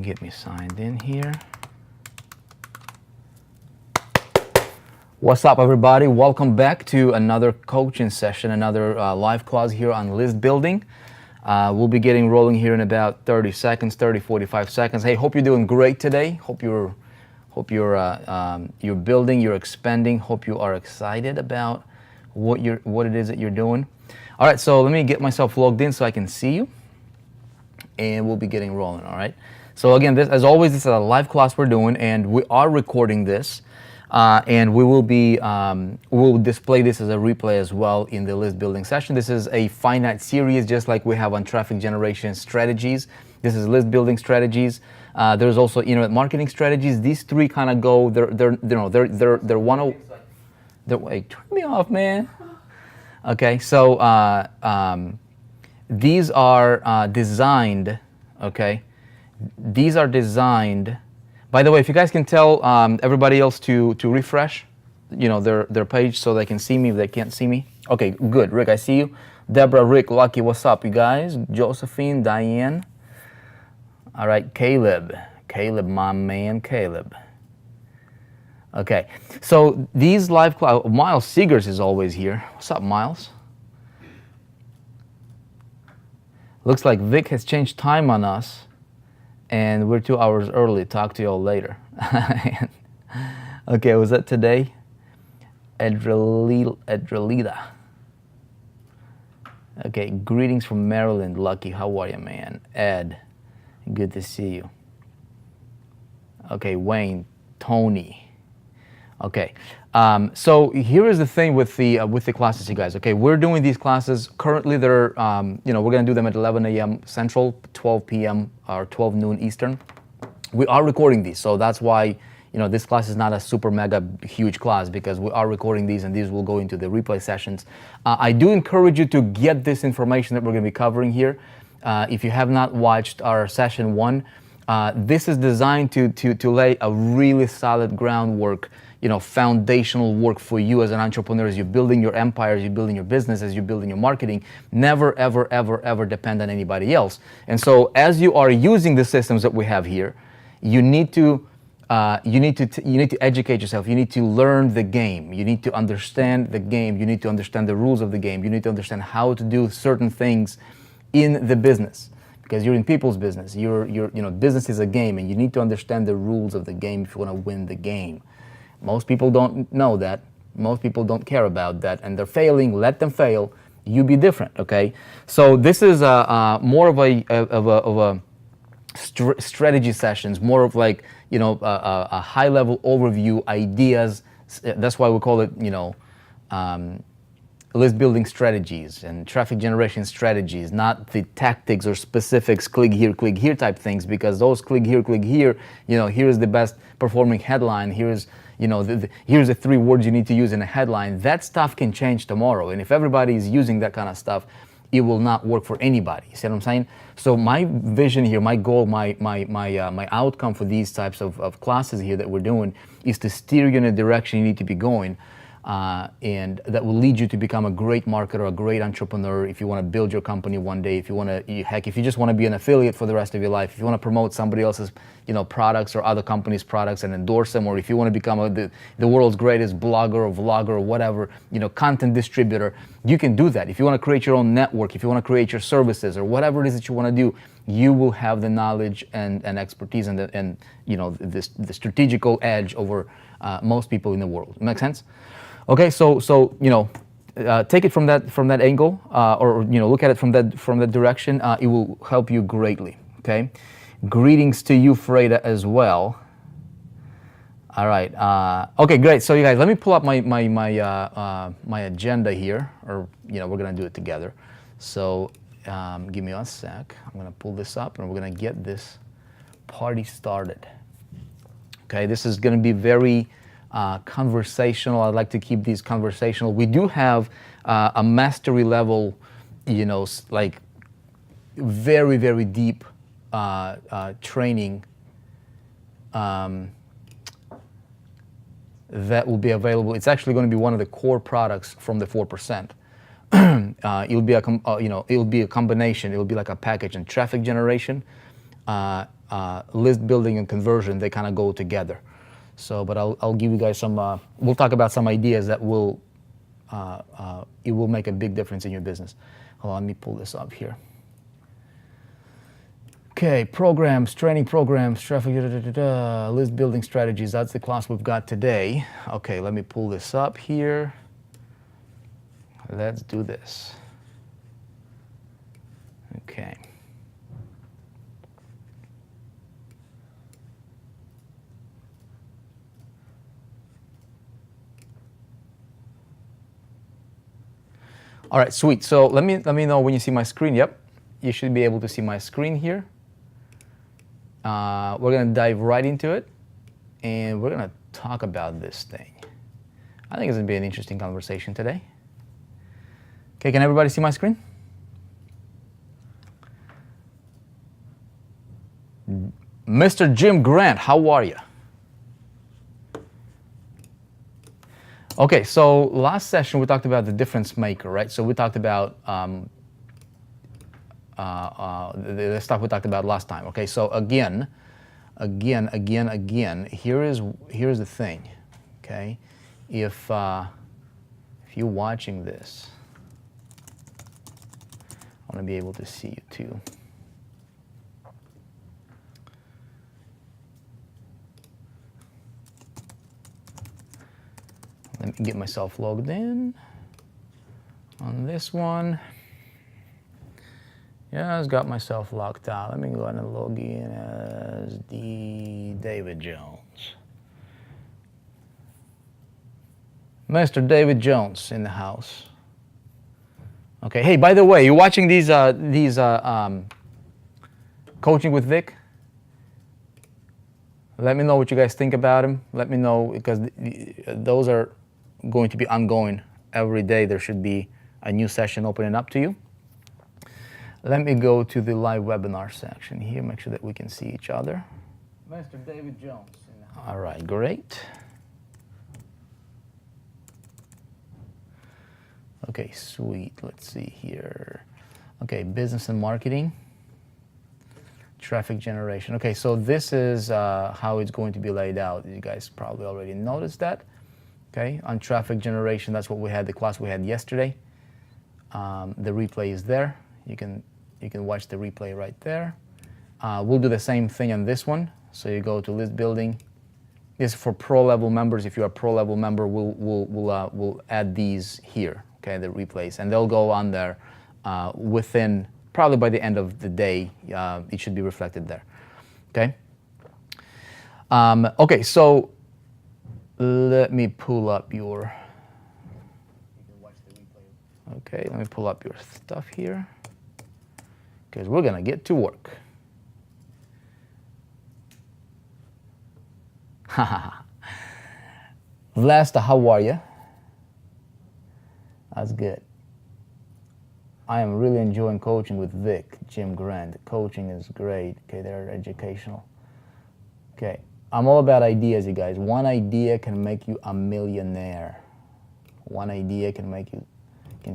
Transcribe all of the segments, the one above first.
Get me signed in here. What's up, everybody? Welcome back to another coaching session, another live class here on list building. We'll be getting rolling here in about 30 seconds, 45 seconds. Hey, hope you're doing great today. Hope you're building, you're expanding. Hope you are excited about what it is that you're doing. All right, so let me get myself logged in so I can see you, and we'll be getting rolling. All right. So again, as always, this is a live class we're doing, and we are recording this. And we will display this as a replay as well in the list building session. This is a finite series, just like we have on traffic generation strategies. This is list building strategies. There's also internet marketing strategies. These three kind of go. They're one of. Wait, turn me off, man. Okay, so these are designed. Okay, these are designed. By the way, if you guys can tell everybody else to refresh, their page so they can see me if they can't see me. Okay, good. Rick, I see you. Deborah, Rick, Lucky, what's up, you guys? Josephine, Diane. All right, Caleb, my man, Caleb. Okay, so these live class, Miles Seegers is always here. What's up, Miles? Looks like Vic has changed time on us. And we're 2 hours early. Talk to y'all later. Okay, was that today? Edrelita. Okay, greetings from Maryland. Lucky, how are you, man? Ed, good to see you. Okay, Wayne, Tony. Okay, so here is the thing with the classes, you guys. Okay, we're doing these classes currently. They're we're gonna do them at 11 a.m. Central, 12 p.m. or 12 noon Eastern. We are recording these, so that's why this class is not a super mega huge class, because we are recording these, and these will go into the replay sessions. I do encourage you to get this information that we're gonna be covering here. If you have not watched our session 1, this is designed to lay a really solid groundwork. Foundational work for you as an entrepreneur, as you're building your empire, as you're building your business, as you're building your marketing. Never, ever, ever, ever depend on anybody else. And so, as you are using the systems that we have here, you need to educate yourself. You need to learn the game. You need to understand the game. You need to understand the rules of the game. You need to understand how to do certain things in the business, because you're in people's business. Business is a game, and you need to understand the rules of the game if you want to win the game. Most people don't know that. Most people don't care about that, and they're failing. Let them fail. You be different, okay? So this is more of a strategy sessions, more of like a high-level overview, ideas. That's why we call it list building strategies and traffic generation strategies, not the tactics or specifics, click here type things, because those click here, here's the best performing headline, here's here's the 3 words you need to use in a headline. That stuff can change tomorrow, and if everybody is using that kind of stuff, it will not work for anybody. You see what I'm saying? So my vision here, my goal, my outcome for these types of classes here that we're doing is to steer you in a direction you need to be going. And that will lead you to become a great marketer, a great entrepreneur. If you want to build your company one day, if you just want to be an affiliate for the rest of your life, if you want to promote somebody else's, products or other companies' products and endorse them, or if you want to become the world's greatest blogger or vlogger or whatever, content distributor, you can do that. If you want to create your own network, if you want to create your services or whatever it is that you want to do, you will have the knowledge and expertise and the strategical edge over most people in the world. Make sense? Okay, so take it from that angle, or look at it from that direction. It will help you greatly. Okay, greetings to you, Freda, as well. All right. Okay, great. So you guys, let me pull up my agenda here, or we're gonna do it together. So give me a sec. I'm gonna pull this up, and we're gonna get this party started. Okay, this is gonna be very conversational. I'd like to keep these conversational. We do have a mastery level, like very, very deep training that will be available. It's actually going to be one of the core products from the 4%. It'll be a combination. It'll be like a package in traffic generation, list building and conversion, they kind of go together. So, but I'll give you guys some, we'll talk about some ideas that will, it will make a big difference in your business. Hold on, let me pull this up here. Okay, programs, training programs, traffic, list building strategies. That's the class we've got today. Okay, let me pull this up here. Let's do this. Okay. All right, sweet. So let me know when you see my screen. Yep, you should be able to see my screen here. We're gonna dive right into it, and we're gonna talk about this thing. I think it's gonna be an interesting conversation today. Okay, can everybody see my screen? Mr. Jim Grant, how are you? Okay, so last session we talked about the difference maker, right? So we talked about the stuff we talked about last time. Okay, so again, here's the thing. Okay, if you're watching this, I want to be able to see you too. Let me get myself logged in on this one. Yeah, I've got myself locked out. Let me go ahead and log in as David Jones. Mr. David Jones in the house. Okay. Hey, by the way, you're watching these coaching with Vick? Let me know what you guys think about him. Let me know, because those are going to be ongoing every day. There should be a new session opening up to you. Let me go to the live webinar section here, make sure that we can see each other. Mr. David Jones. All right, great. Okay, sweet. Let's see here. Okay, business and marketing. Traffic generation. Okay, so this is how it's going to be laid out. You guys probably already noticed that. Okay, on traffic generation, that's what we had, the class we had yesterday. The replay is there. You can watch the replay right there. We'll do the same thing on this one. So you go to list building. This is for pro level members. If you're a pro level member, we'll add these here. Okay, the replays, and they'll go on there within, probably by the end of the day. It should be reflected there. Okay. Okay, so let me pull up your. Okay, let me pull up your stuff here, because we're gonna get to work. Vlasta, how are you? That's good. I am really enjoying coaching with Vick, Jim Grant. Coaching is great. Okay, they're educational. Okay, I'm all about ideas, you guys. One idea can make you a millionaire. One idea can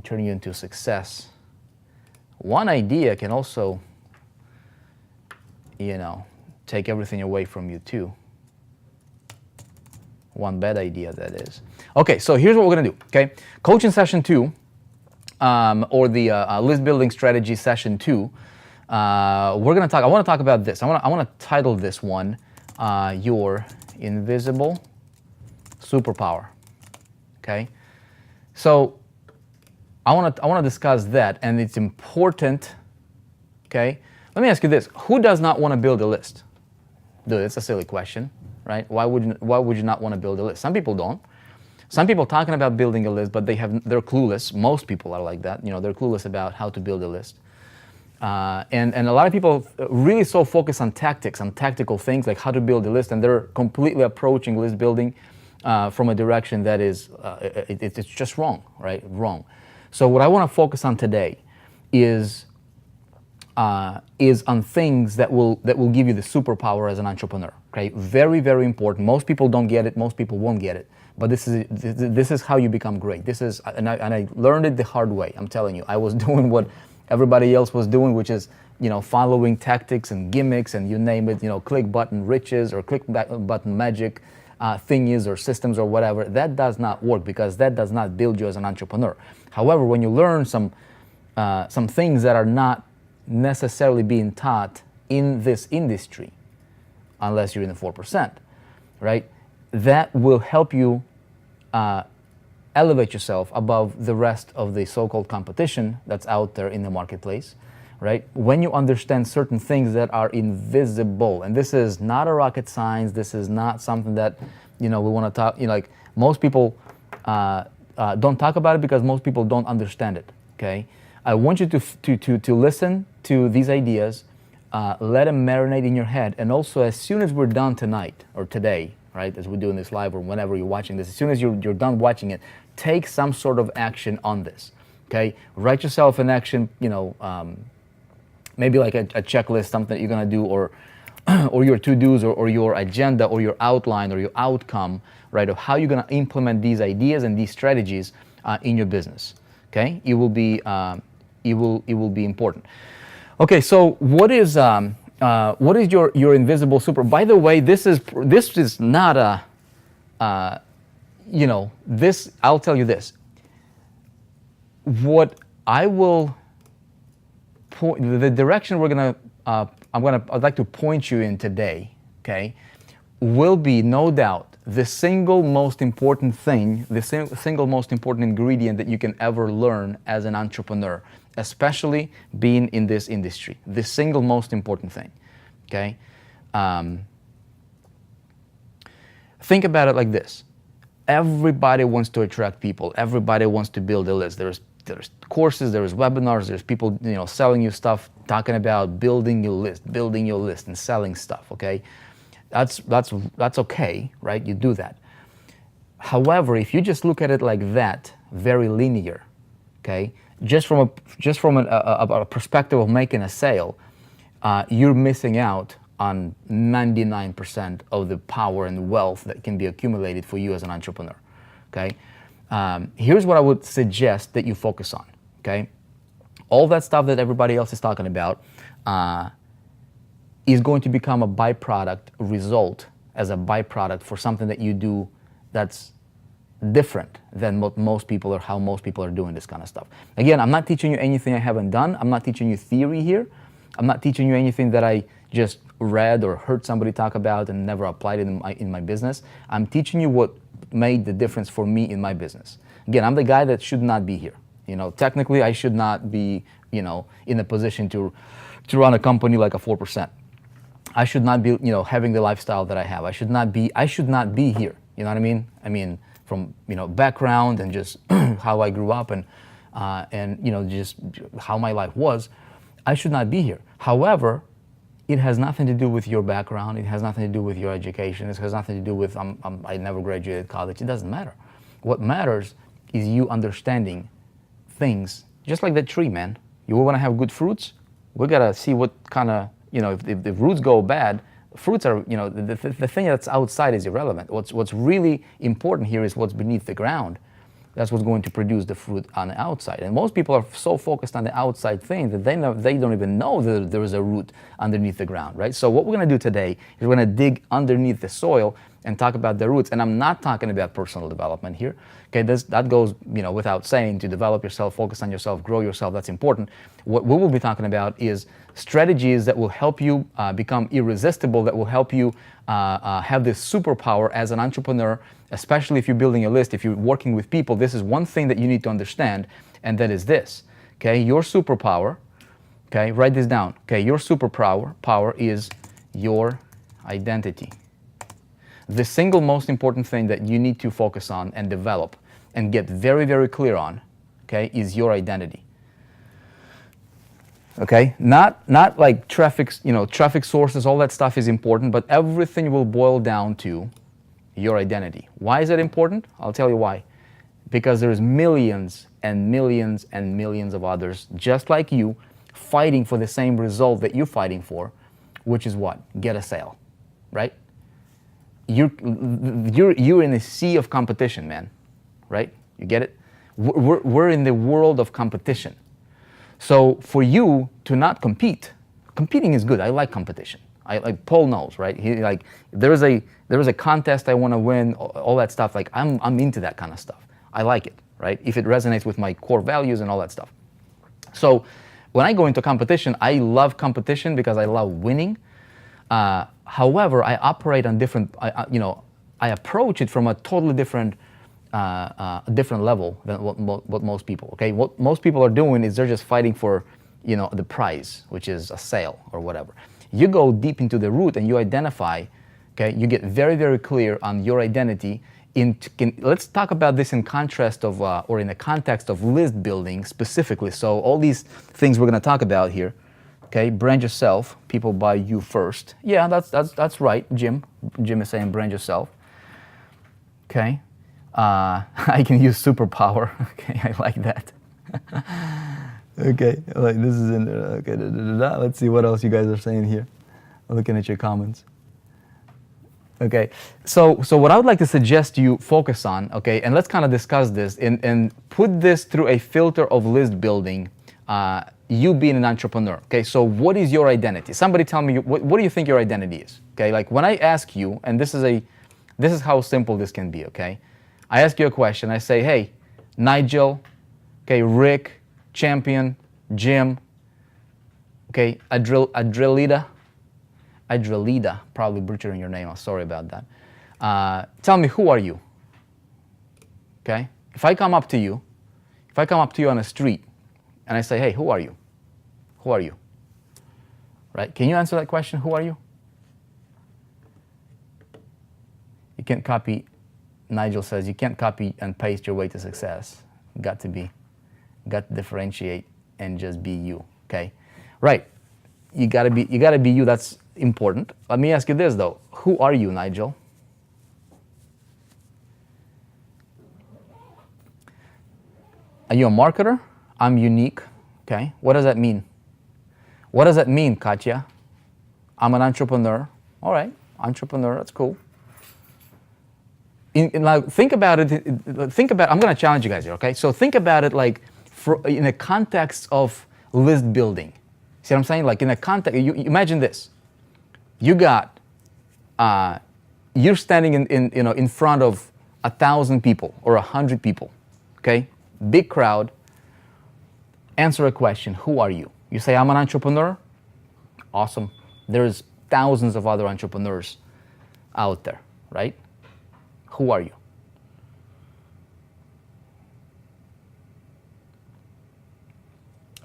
turn you into success. One idea can also, take everything away from you too. One bad idea, that is. Okay, so here's what we're gonna do. Okay, coaching session 2. Or the list building strategy session 2, I want to talk about this. I want to title this one, your invisible superpower. Okay, so I want to discuss that, and it's important. Okay, let me ask you this: who does not want to build a list? Dude, it's a silly question, right? Why would you not want to build a list? Some people don't. Some people talking about building a list, but they're clueless. Most people are like that. They're clueless about how to build a list. And a lot of people really so focus on tactics, on tactical things like how to build a list, and they're completely approaching list building from a direction that is, it's just wrong, right? Wrong. So what I want to focus on today is on things that will give you the superpower as an entrepreneur. Okay, very, very important. Most people don't get it. Most people won't get it. But this is how you become great. And I learned it the hard way. I'm telling you, I was doing what everybody else was doing, which is following tactics and gimmicks and you name it, click button riches or click button magic thingies or systems or whatever. That does not work because that does not build you as an entrepreneur. However, when you learn some things that are not necessarily being taught in this industry, unless you're in the 4%, right? That will help you elevate yourself above the rest of the so-called competition that's out there in the marketplace, right? When you understand certain things that are invisible, and this is not a rocket science, this is not something that, we want to talk, like most people don't talk about it because most people don't understand it, okay? I want you to listen to these ideas, let them marinate in your head, and also as soon as we're done tonight or today, right, as we're doing this live or whenever you're watching this, as soon as you're done watching it, take some sort of action on this, okay? Write yourself an action, maybe like a checklist, something that you're gonna do, or your to-dos, or your agenda, or your outline, or your outcome, right, of how you're gonna implement these ideas and these strategies in your business, okay? It will be important. Okay, so what is your invisible super? By the way, this is not this. I'll tell you this. What I will point, the direction I'd like to point you in today, okay, will be no doubt the single most important thing, the single most important ingredient that you can ever learn as an entrepreneur, especially being in this industry. The single most important thing, okay? Think about it like this. Everybody wants to attract people. Everybody wants to build a list. There's courses, there's webinars, there's people selling you stuff, talking about building your list and selling stuff, okay? That's okay, right? You do that. However, if you just look at it like that, very linear, okay, just from a perspective of making a sale, you're missing out on 99% of the power and wealth that can be accumulated for you as an entrepreneur, okay? Here's what I would suggest that you focus on, okay? All that stuff that everybody else is talking about is going to become a byproduct result as a byproduct for something that you do that's different than what most people or how most people are doing this kind of stuff. Again, I'm not teaching you anything I haven't done. I'm not teaching you theory here. I'm not teaching you anything that I just read or heard somebody talk about and never applied it in my business. I'm teaching you what made the difference for me in my business. Again, I'm the guy that should not be here. Technically I should not be, in a position to run a company like a 4%. I should not be, having the lifestyle that I have. I should not be here. You know what I mean? I mean, from, background and just how I grew up and just how my life was, I should not be here. However, it has nothing to do with your background. It has nothing to do with your education. It has nothing to do with I never graduated college. It doesn't matter. What matters is you understanding things. Just like that tree, man. You want to have good fruits? We gotta see what kind of, if the roots go bad, fruits are, the thing that's outside is irrelevant. What's really important here is what's beneath the ground. That's what's going to produce the fruit on the outside. And most people are so focused on the outside thing that they don't even know that there is a root underneath the ground, right? So what we're going to do today is we're going to dig underneath the soil and talk about the roots. And I'm not talking about personal development here. Okay, that goes, without saying, to develop yourself, focus on yourself, grow yourself. That's important. What we will be talking about is strategies that will help you become irresistible, that will help you have this superpower as an entrepreneur, especially if you're building a list, if you're working with people. This is one thing that you need to understand, and that is this, okay? Your superpower, okay, write this down, okay? Your superpower is your identity. The single most important thing that you need to focus on and develop and get very, very clear on, okay, is your identity. Okay, not like traffic sources, all that stuff is important, but everything will boil down to your identity. Why is that important? I'll tell you why. Because there's millions and millions and millions of others just like you fighting for the same result that you're fighting for, which is what? Get a sale, right? You're in a sea of competition, man, right? You get it? We're in the world of competition. So for you to not compete, competing is good. I like competition. I like Paul knows, right? He like there is a contest I want to win, all that stuff. Like I'm into that kind of stuff. I like it, right? If it resonates with my core values and all that stuff. So when I go into competition, I love competition because I love winning. However, I operate on different. I approach it from a totally different level than what most people. Okay, what most people are doing is they're just fighting for the prize, which is a sale or whatever. You go deep into the root and you identify, okay, you get very, very clear on your identity. Let's talk about this in contrast of, or in the context of list building specifically. So all these things we're gonna talk about here, okay, brand yourself, people buy you first. Yeah, that's right, Jim. Jim is saying brand yourself. Okay, I can use superpower, okay, I like that. Okay, like this is in there. Okay, let's see what else you guys are saying here. I'm looking at your comments. Okay, so what I would like to suggest you focus on, okay, and let's kind of discuss this and put this through a filter of list building, you being an entrepreneur. Okay, so what is your identity? Somebody tell me, what do you think your identity is? Okay, like when I ask you, and this is how simple this can be, okay? I ask you a question, I say, hey, Nigel, okay, Rick, Champion, Jim, okay, Adrelida, probably butchering your name, I'm sorry about that. Tell me, who are you? Okay, if I come up to you on the street and I say, hey, who are you? Who are you? Right, can you answer that question, who are you? You can't copy, Nigel says, you can't copy and paste your way to success. Got to differentiate and just be you, okay? Right, you gotta be you, that's important. Let me ask you this though, who are you, Nigel? Are you a marketer? I'm unique, okay? What does that mean? What does that mean, Katya? I'm an entrepreneur. All right, entrepreneur, that's cool. Like, think about it, I'm gonna challenge you guys here, okay? So think about it like in the context of list building. See what I'm saying? Like in a context, you imagine this. You got, you're standing in front of 1,000 people or 100 people, okay? Big crowd. Answer a question, who are you? You say, I'm an entrepreneur. Awesome. There's thousands of other entrepreneurs out there, right? Who are you?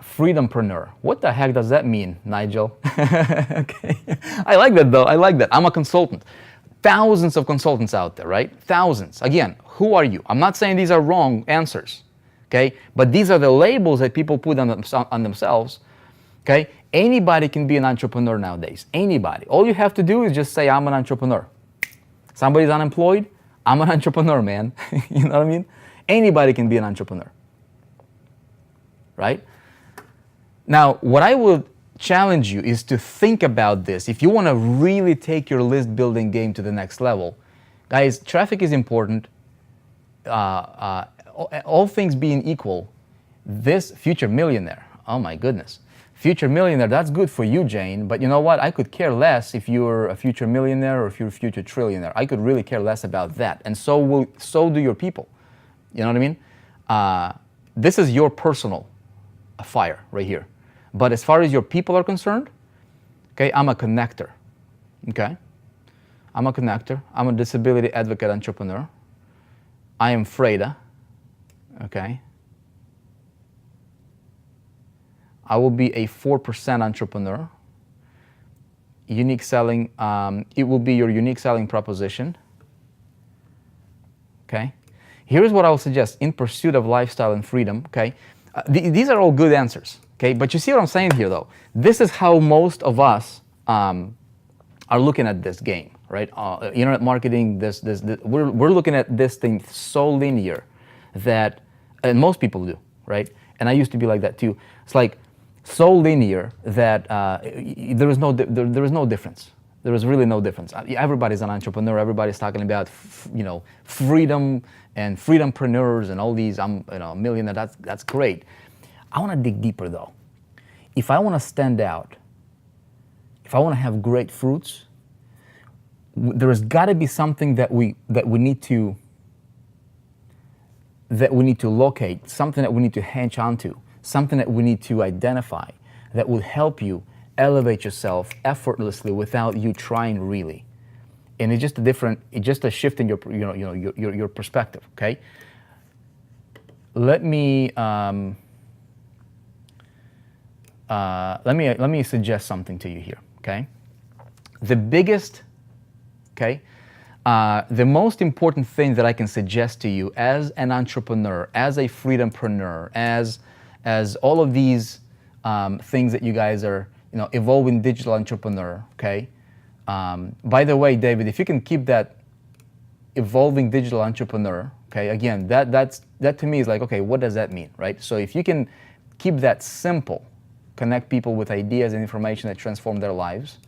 Freedompreneur. What the heck does that mean, Nigel? Okay. I like that though. I like that. I'm a consultant. Thousands of consultants out there, right? Thousands. Again, who are you? I'm not saying these are wrong answers, okay? But these are the labels that people put on themselves, okay? Anybody can be an entrepreneur nowadays. Anybody. All you have to do is just say, I'm an entrepreneur. Somebody's unemployed? I'm an entrepreneur, man. You know what I mean? Anybody can be an entrepreneur, right? Now, what I would challenge you is to think about this. If you want to really take your list building game to the next level, guys, traffic is important. All things being equal, this future millionaire, oh my goodness, future millionaire, that's good for you, Jane, but you know what? I could care less if you're a future millionaire or if you're a future trillionaire. I could really care less about that, and so do your people. You know what I mean? This is your personal fire right here. But as far as your people are concerned, okay, I'm a connector, okay? I'm a connector. I'm a disability advocate entrepreneur. I am Freda, okay? I will be a 4% entrepreneur. Unique selling, it will be your unique selling proposition, okay? Here's what I will suggest: in pursuit of lifestyle and freedom, okay? These are all good answers. Okay, but you see what I'm saying here, though? This is how most of us are looking at this game, right? Internet marketing, we're looking at this thing so linear that, and most people do, right? And I used to be like that too. It's like so linear that there is no difference. There is really no difference. Everybody's an entrepreneur. Everybody's talking about, freedom and freedompreneurs and all these. I'm, a millionaire. That's great. I want to dig deeper though. If I want to stand out, if I want to have great fruits, there's got to be something that we need to locate, something that we need to hinge onto, something that we need to identify that will help you elevate yourself effortlessly without you trying really. And it's just a shift in your perspective. Okay. Let me suggest something to you here. Okay. The most important thing that I can suggest to you as an entrepreneur, as a freedompreneur, as all of these things that you guys are, evolving digital entrepreneur. Okay. By the way, David, if you can keep that evolving digital entrepreneur, okay, again, that to me is like, okay, what does that mean, right? So if you can keep that simple, connect people with ideas and information that transform their lives,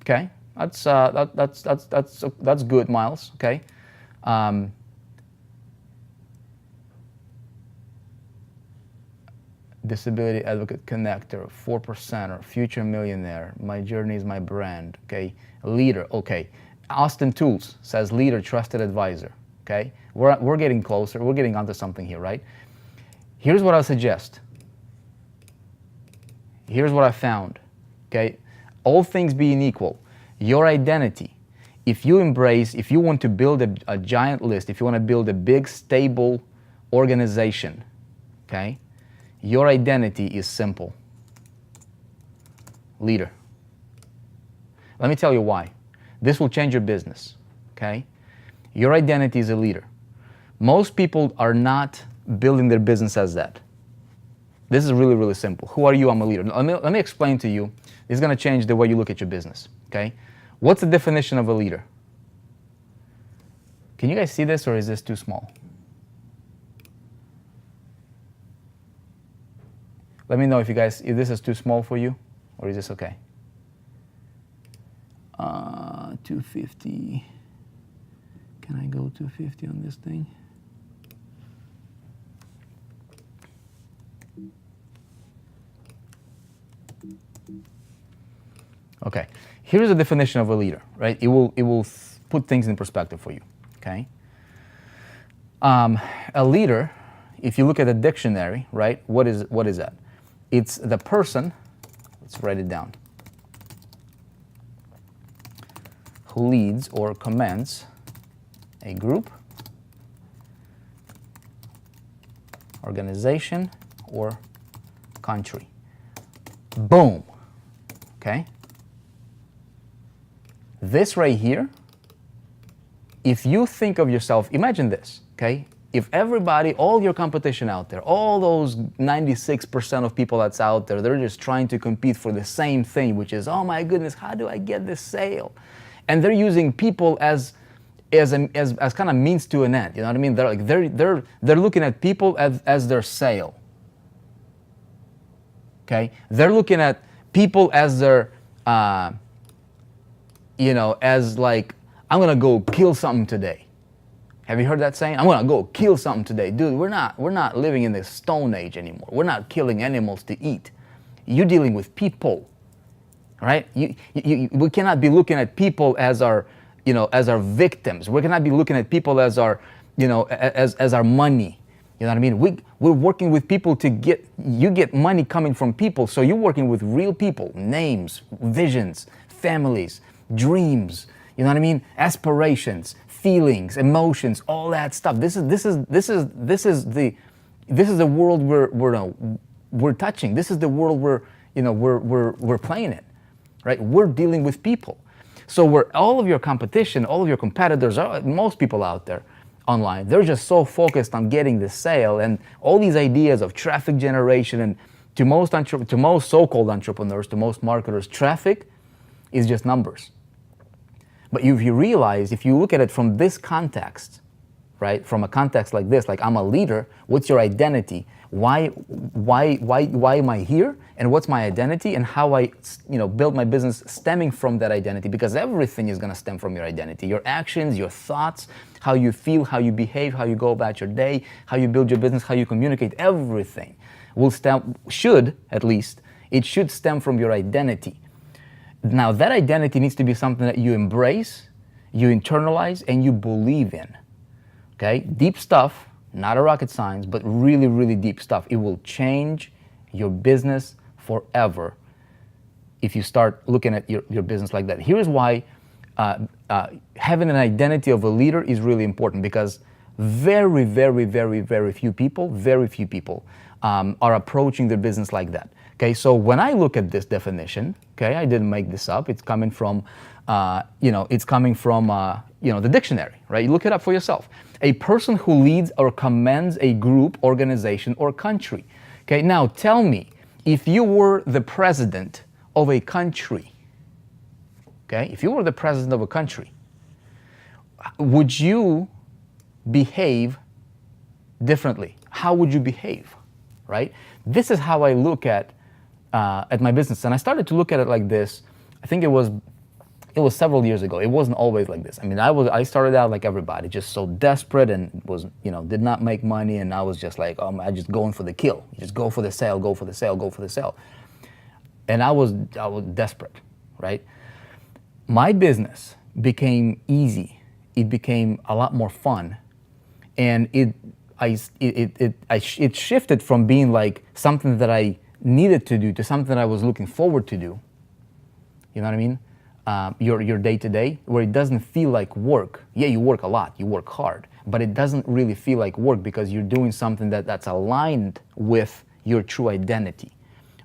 okay, that's good, Miles, okay. Disability Advocate Connector, 4%er, future millionaire, my journey is my brand, okay, leader, okay. Austin Tools says leader, trusted advisor, okay. We're getting closer, we're getting onto something here, right? Here's what I suggest. Here's what I found, okay. All things being equal, your identity, if you want to build a giant list, if you want to build a big, stable organization, okay, your identity is simple. Leader. Let me tell you why. This will change your business, okay? Your identity is a leader. Most people are not building their business as that. This is really, really simple. Who are you? I'm a leader. Let me explain to you. This is going to change the way you look at your business, okay? What's the definition of a leader? Can you guys see this, or is this too small? Let me know if this is too small for you, or is this okay? 250. Can I go 250 on this thing? Okay. Here's the definition of a leader, right? It will put things in perspective for you. Okay. A leader, if you look at the dictionary, right? What is that? It's the person. Let's write it down. Who leads or commands a group, organization, or country. Boom. Okay? This right here, if you think of yourself, imagine this, okay? If everybody, all your competition out there, all those 96% of people that's out there, they're just trying to compete for the same thing, which is, oh my goodness, how do I get this sale? And they're using people as kind of means to an end. You know what I mean? They're looking at people as their sale. Okay? They're looking at people as their, as like, I'm gonna go kill something today. Have you heard that saying? I'm gonna go kill something today. Dude, we're not living in the Stone Age anymore. We're not killing animals to eat. You're dealing with people. Right? We cannot be looking at people as our victims. We cannot be looking at people as our, as our money. You know what I mean? We're working with people you get money coming from people, so you're working with real people, names, visions, families, dreams. You know what I mean? Aspirations, feelings, emotions, all that stuff. This is the world we're touching. This is the world we're playing in. Right? We're dealing with people. So all of your competition, all of your competitors, most people out there online, they're just so focused on getting the sale and all these ideas of traffic generation. And to most so-called entrepreneurs, to most marketers, traffic is just numbers. But if you realize, if you look at it from this context, right, from a context like this, like I'm a leader, what's your identity? Why am I here? And what's my identity? And how I, build my business stemming from that identity? Because everything is going to stem from your identity. Your actions, your thoughts, how you feel, how you behave, how you go about your day, how you build your business, how you communicate, everything should stem from your identity. Now that identity needs to be something that you embrace, you internalize, and you believe in. Okay? Deep stuff, not a rocket science, but really, really deep stuff. It will change your business forever if you start looking at your business like that. Here's why having an identity of a leader is really important, because very, very, very, very few people are approaching their business like that. Okay, so when I look at this definition, okay, I didn't make this up. It's coming from, the dictionary, right? You look it up for yourself. A person who leads or commands a group, organization, or country. Okay, now tell me, if you were the president of a country, okay, if you were the president of a country, would you behave differently? How would you behave, right? This is how I look at my business, and I started to look at it like this. I think it was several years ago. It wasn't always like this. I mean, I started out like everybody, just so desperate, and was, did not make money, and I was just like, I just going for the kill. You just go for the sale, go for the sale, go for the sale. And I was desperate, right? My business became easy. It became a lot more fun, and it shifted from being like something that I needed to do to something I was looking forward to do. You know what I mean? Your day to day, where it doesn't feel like work. Yeah, you work a lot, you work hard, but it doesn't really feel like work because you're doing something that's aligned with your true identity,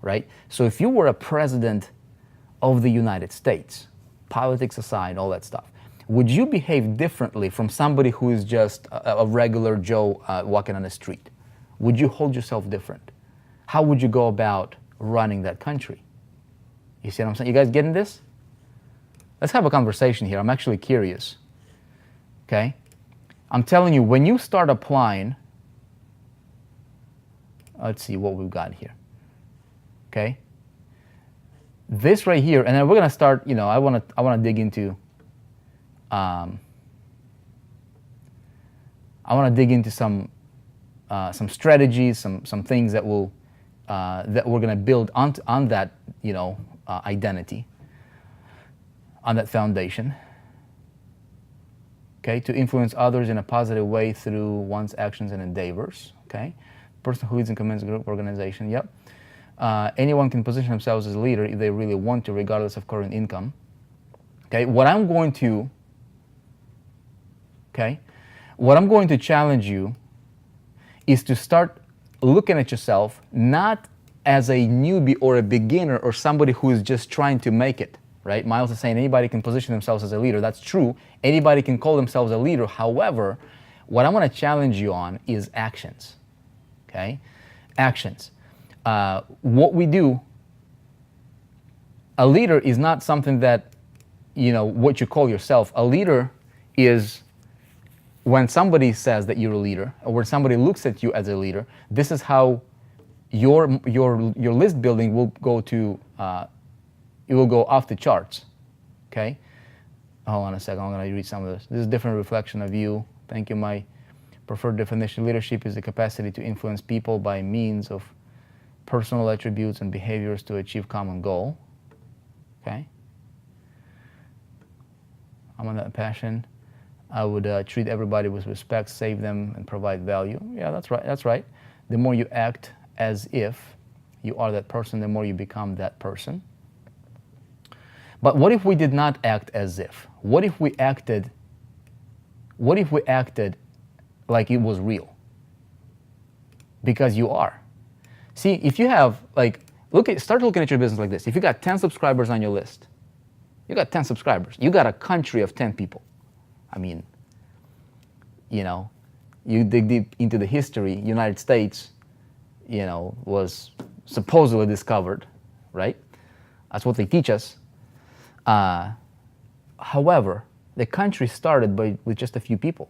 right? So if you were a president of the United States, politics aside, all that stuff, would you behave differently from somebody who is just a regular Joe walking on the street? Would you hold yourself different? How would you go about running that country? You see what I'm saying? You guys getting this? Let's have a conversation here. I'm actually curious. Okay? I'm telling you, when you start applying, let's see what we've got here. Okay? This right here, and then we're gonna start, I wanna dig into some strategies, some things that will that we're going to build on that identity, on that foundation. Okay, to influence others in a positive way through one's actions and endeavors. Okay, person who leads and commands a group organization. Yep. Anyone can position themselves as a leader if they really want to, regardless of current income. Okay, what I'm going to challenge you is to start looking at yourself not as a newbie or a beginner or somebody who is just trying to make it, right? Miles is saying anybody can position themselves as a leader. That's true. Anybody can call themselves a leader. However, what I want to challenge you on is actions, okay? Actions. What we do, a leader is not something that, what you call yourself. A leader is when somebody says that you're a leader, or when somebody looks at you as a leader. This is how your list building will go to, it will go off the charts, okay? Hold on a second, I'm gonna read some of this. This is a different reflection of you. Thank you. My preferred definition of leadership is the capacity to influence people by means of personal attributes and behaviors to achieve common goal, okay? I'm on that passion. I would treat everybody with respect, save them, and provide value. Yeah, that's right, that's right. The more you act as if you are that person, the more you become that person. But what if we did not act as if? What if we acted like it was real? Because you are. See, if you have, start looking at your business like this. If you got 10 subscribers on your list, you got 10 subscribers. You got a country of 10 people. I mean, you dig deep into the history, United States, was supposedly discovered, right? That's what they teach us. However, the country started with just a few people,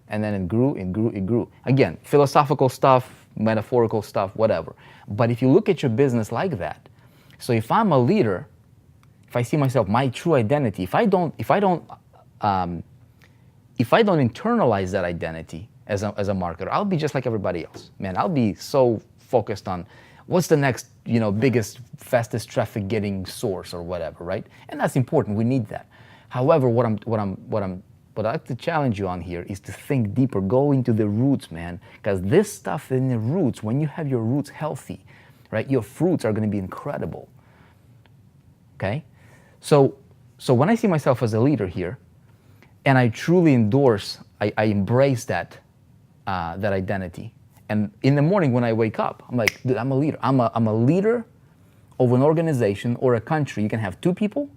and then it grew, it grew, it grew. Again, philosophical stuff, metaphorical stuff, whatever. But if you look at your business like that, so if I'm a leader, if I see myself, my true identity, if I don't internalize that identity as a marketer, I'll be just like everybody else. Man, I'll be so focused on What's the next, biggest, fastest traffic getting source or whatever, right? And that's important. We need that. However, what I'd like to challenge you on here is to think deeper. Go into the roots, man, because this stuff in the roots, when you have your roots healthy, right, your fruits are going to be incredible. Okay, so when I see myself as a leader here, and I truly endorse, I embrace that identity. And in the morning when I wake up, I'm like, dude, I'm a leader. I'm a leader of an organization or a country. You can have 2 people.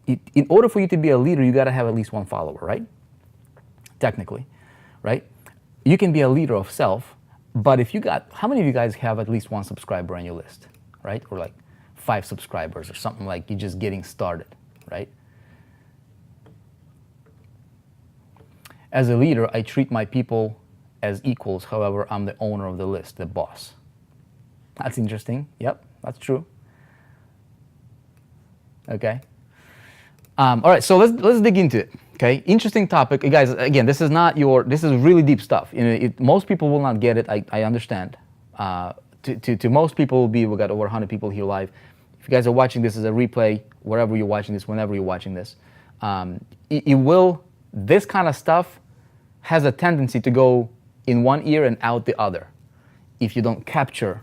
In order for you to be a leader, you got to have at least 1 follower, right? Technically, right? You can be a leader of self, but how many of you guys have at least 1 subscriber on your list, right? Or like 5 subscribers or something, like you're just getting started, right? As a leader, I treat my people as equals. However, I'm the owner of the list, the boss. That's interesting. Yep, that's true. Okay. All right, so let's dig into it. Okay, interesting topic, guys. Again, this is really deep stuff. Most people will not get it. I understand. To most people, we got over 100 people here live. If you guys are watching this as a replay, wherever you're watching this, whenever you're watching this, this kind of stuff has a tendency to go in one ear and out the other if you don't capture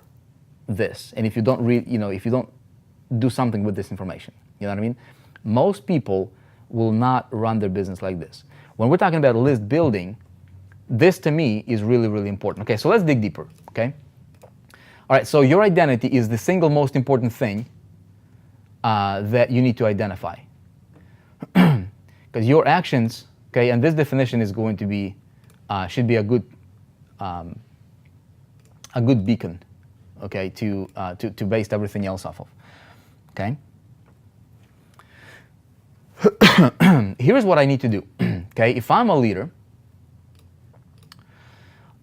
this, and if you don't if you don't do something with this information. You know what I mean? Most people will not run their business like this. When we're talking about list building, this to me is really, really important. Okay, so let's dig deeper, okay? All right, so your identity is the single most important thing that you need to identify. Because your actions, okay, and this definition is going to be, should be a good beacon, okay, to base everything else off of, okay? Here's what I need to do, okay? If I'm a leader,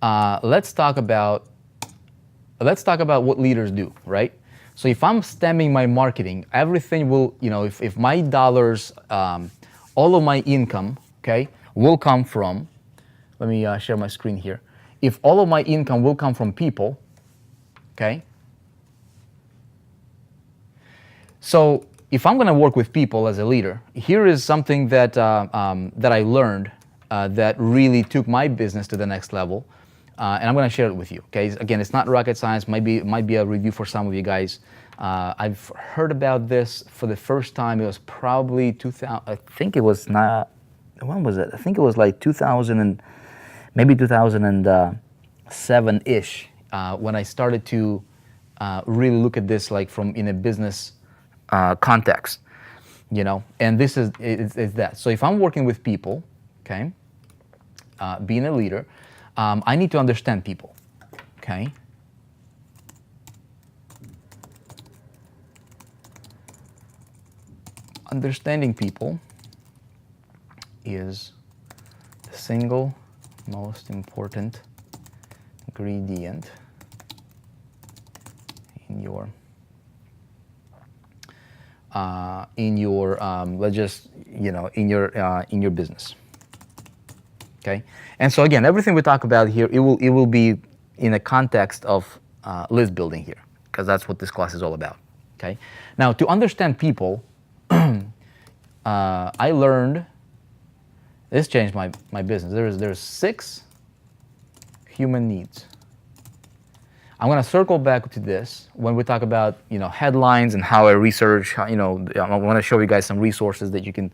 let's talk about what leaders do, right? So if I'm stemming my marketing, everything will, if my dollars, all of my income, okay, will come from, let me share my screen here. If all of my income will come from people, okay? So if I'm going to work with people as a leader, here is something that that I learned that really took my business to the next level, and I'm going to share it with you. Okay, again, it's not rocket science. Might be a review for some of you guys. I've heard about this for the first time. It was probably 2000. I think it was not. When was it? I think it was like 2000 and maybe 2007-ish when I started to really look at this like from in a business context, and this is that. So if I'm working with people, okay, being a leader, I need to understand people, okay? Understanding people is the single most important ingredient in your let's just in your business. Okay, and so again, everything we talk about here, it will be in a context of list building here, because that's what this class is all about. Okay, now to understand people, I learned this changed my business. There's 6 human needs. I'm going to circle back to this when we talk about headlines and how I research. I want to show you guys some resources that you can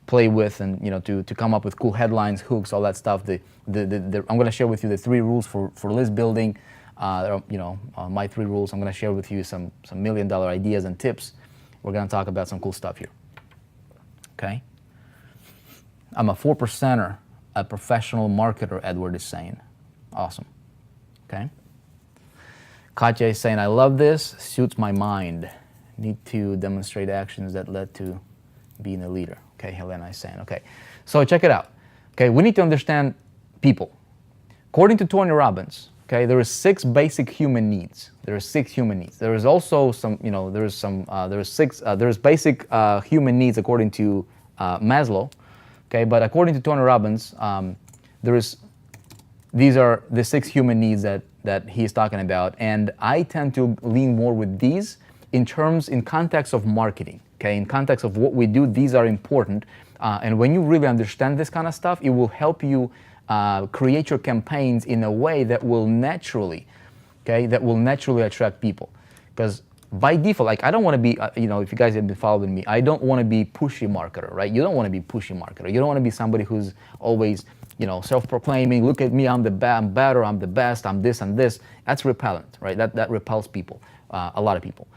play with, and to come up with cool headlines, hooks, all that stuff. I'm going to share with you the 3 rules for list building. My 3 rules. I'm going to share with you some $1 million ideas and tips. We're going to talk about some cool stuff here. Okay. I'm a 4%er, a professional marketer. Edward is saying, awesome. Okay. Katya is saying, I love this, suits my mind. Need to demonstrate actions that led to being a leader. Okay, Helena is saying, okay. So check it out. Okay, we need to understand people. According to Tony Robbins, okay, there are 6 basic human needs. There are 6 human needs. There is also some, there's basic human needs according to Maslow. Okay, but according to Tony Robbins, these are the 6 human needs that that he's talking about, and I tend to lean more with these in context of marketing. Okay, in context of what we do, these are important, and when you really understand this kind of stuff, it will help you create your campaigns in a way that will naturally, attract people. Because by default, like I don't want to be, if you guys have been following me, I don't want to be pushy marketer, right? You don't want to be pushy marketer. You don't want to be somebody who's always, self-proclaiming, look at me, I'm better, I'm the best, I'm this and this. That's repellent, right? That repels people, a lot of people.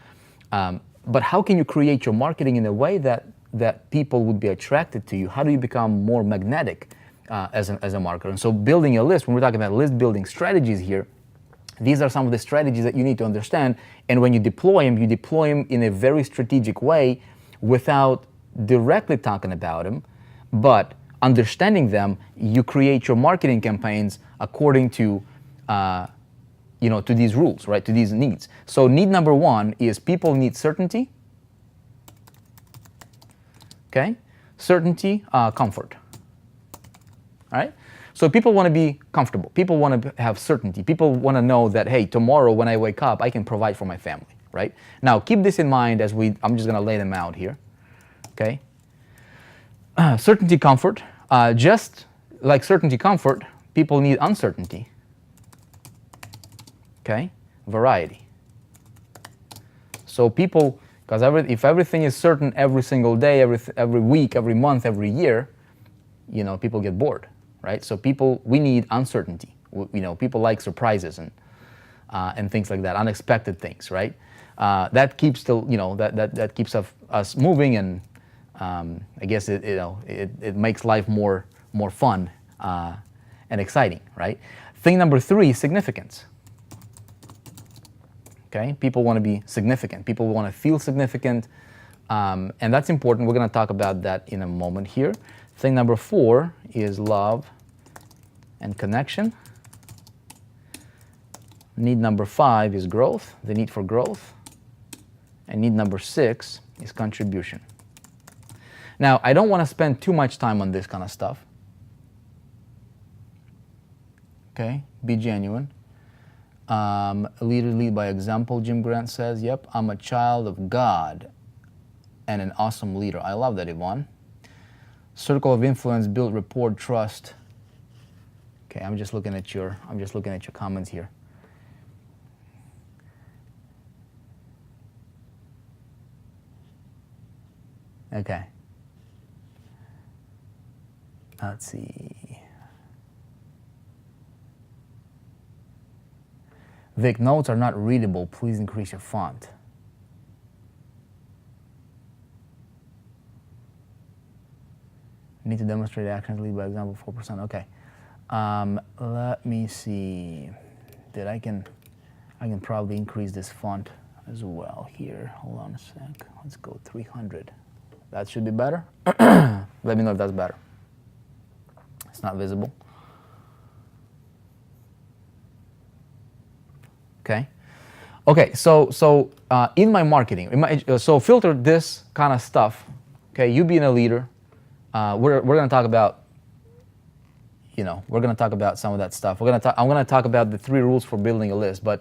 But how can you create your marketing in a way that people would be attracted to you? How do you become more magnetic as a marketer? And so building a list, when we're talking about list building strategies here, these are some of the strategies that you need to understand. And when you deploy them in a very strategic way without directly talking about them, but understanding them, you create your marketing campaigns according to to these rules, right? To these needs. So need number one is people need certainty. Okay? Certainty, comfort. All right? So people want to be comfortable. People want to have certainty. People want to know that, hey, tomorrow when I wake up, I can provide for my family, right? Now, keep this in mind as I'm just going to lay them out here, okay? Certainty, comfort. Just like certainty, comfort, people need uncertainty, okay? Variety. So people, because if everything is certain every single day, every week, every month, every year, people get bored. Right? So we need uncertainty. People like surprises and things like that, unexpected things, right? That keeps that keeps us moving, and I guess it makes life more fun and exciting, right? Thing number three, significance. Okay, people want to be significant. People want to feel significant, and that's important. We're going to talk about that in a moment here. Thing number four is love and connection. Need number five is growth, the need for growth. And need number six is contribution. Now, I don't want to spend too much time on this kind of stuff. Okay, be genuine. Leader lead by example, Jim Grant says. Yep, I'm a child of God and an awesome leader. I love that, Yvonne. Circle of influence, build rapport, trust. Okay, I'm just looking at your comments here. Okay. Let's see. Vic, notes are not readable. Please increase your font. Need to demonstrate actions, lead by example, 4%. Okay. Let me see. I can probably increase this font as well here. Hold on a sec. Let's go 300. That should be better. Let me know if that's better. It's not visible. Okay. Okay. So in my marketing, so filter this kind of stuff. Okay. You being a leader. We're going to talk about, we're going to talk about some of that stuff. I'm going to talk about the 3 rules for building a list, but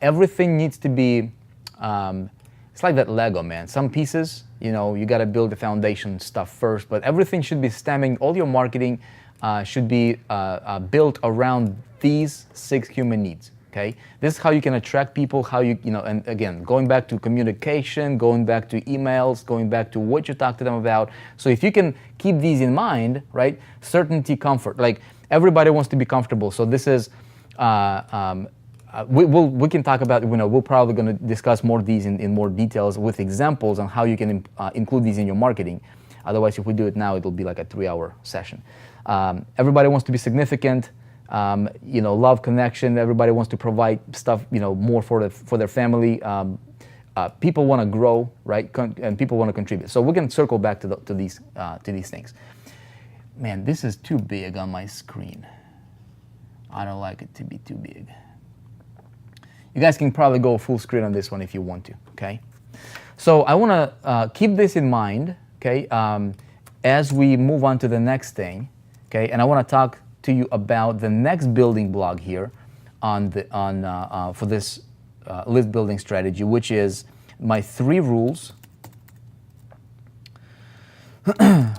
everything needs to be, it's like that Lego, man. Some pieces, you got to build the foundation stuff first, but everything should be stemming, all your marketing should be built around these 6 human needs. Okay, this is how you can attract people, and again, going back to communication, going back to emails, going back to what you talk to them about. So if you can keep these in mind, right, certainty, comfort, like everybody wants to be comfortable. So this is, we can talk about, we're probably going to discuss more of these in more details with examples on how you can include these in your marketing. Otherwise, if we do it now, it'll be like a 3-hour session. Everybody wants to be significant. Love, connection. Everybody wants to provide stuff, more for their family. People want to grow, right? And people want to contribute. So we can circle back to these things. Man, this is too big on my screen. I don't like it to be too big. You guys can probably go full screen on this one if you want to. Okay. So I want to keep this in mind. Okay. As we move on to the next thing. Okay. And I want to talk to you about the next building block here for this list building strategy, which is my 3 rules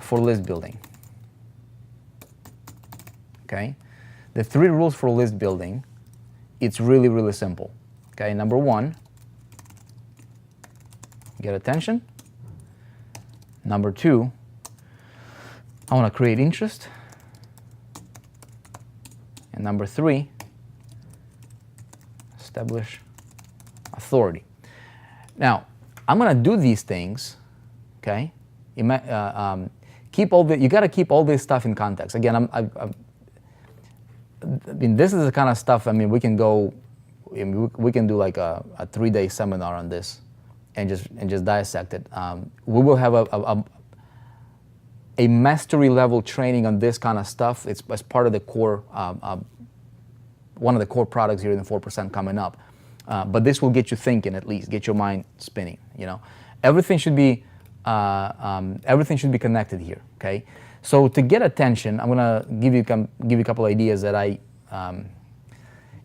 for list building. Okay, the 3 rules for list building, it's really, really simple. Okay, number 1, get attention. Number 2, I want to create interest. And number 3, establish authority. Now, I'm going to do these things, okay? Keep all the, you got to keep all this stuff in context. Again, I mean, this is the kind of stuff, I mean, we can go, we can do like a 3-day seminar on this and just dissect it. We will have a mastery level training on this kind of stuff. It's as part of the core, one of the core products here in the 4% coming up. But this will get you thinking, at least get your mind spinning. You know, everything should be connected here. Okay, so to get attention, I'm gonna give you a couple ideas that I,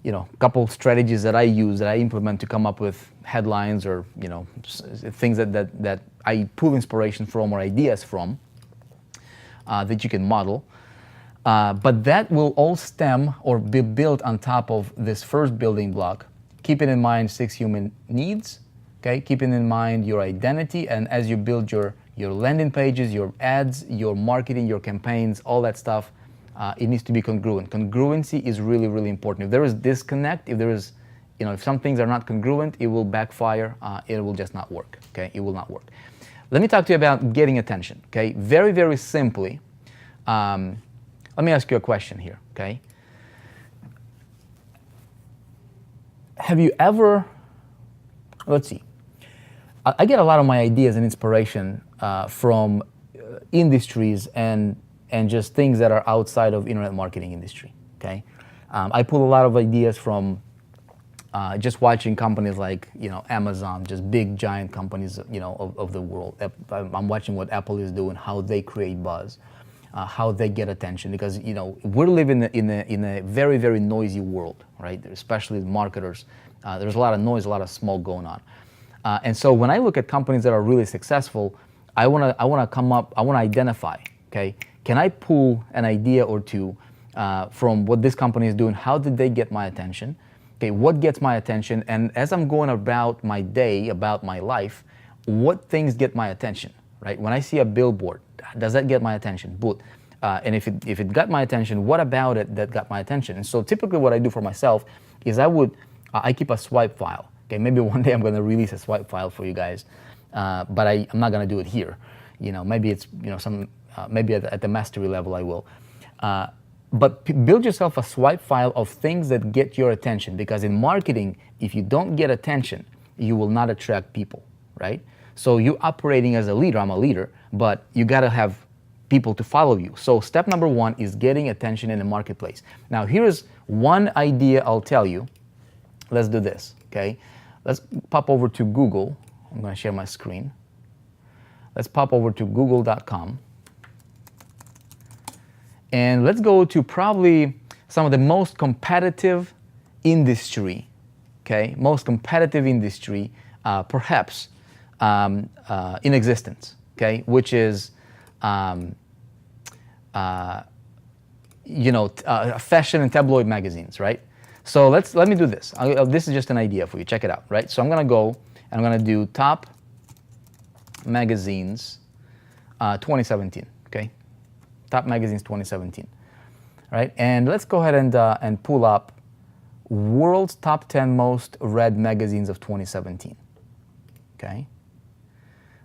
you know, a couple strategies that I use, that I implement to come up with headlines, or, you know, things that I pull inspiration from or ideas from, that you can model. But that will all stem or be built on top of this first building block, keeping in mind 6 human needs, okay? Keeping in mind your identity, and as you build your landing pages, your ads, your marketing, your campaigns, all that stuff, it needs to be congruent. Congruency is really, really important. If there is disconnect, if there is, you know, if some things are not congruent, it will backfire, it will just not work, okay? It will not work. Let me talk to you about getting attention, okay? Very, very simply, let me ask you a question here, okay? Have you ever, let's see, I get a lot of my ideas and inspiration from industries and just things that are outside of internet marketing industry, okay? I pull a lot of ideas from just watching companies like, you know, Amazon, just big giant companies, you know, of the world. I'm watching what Apple is doing, how they create buzz, how they get attention, because, you know, we're living in a very, very noisy world, right? Especially marketers. There's a lot of noise, a lot of smoke going on. And so when I look at companies that are really successful, I want to identify, okay, can I pull an idea or two from what this company is doing? How did they get my attention? Okay, what gets my attention? And as I'm going about my day, about my life, what things get my attention, right? When I see a billboard, does that get my attention? But, and if it got my attention, what about it that got my attention? And so typically what I do for myself is I keep a swipe file. Okay, maybe one day I'm going to release a swipe file for you guys, but I'm not going to do it here. You know, maybe it's, you know, maybe at the mastery level I will. But build yourself a swipe file of things that get your attention, because in marketing, if you don't get attention, you will not attract people, right? So you operating as a leader, I'm a leader, but you got to have people to follow you. So step number 1 is getting attention in the marketplace. Now here's one idea I'll tell you. Let's do this, okay? Let's pop over to Google. I'm going to share my screen. Let's pop over to google.com. And let's go to probably some of the most competitive industry, okay? Most competitive industry, perhaps, in existence, okay? Which is, you know, fashion and tabloid magazines, right? So let me do this. This is just an idea for you. Check it out, right? So I'm going to go and I'm going to do top magazines 2017, okay? Top magazines 2017, right? And let's go ahead and pull up world's top 10 most read magazines of 2017, okay?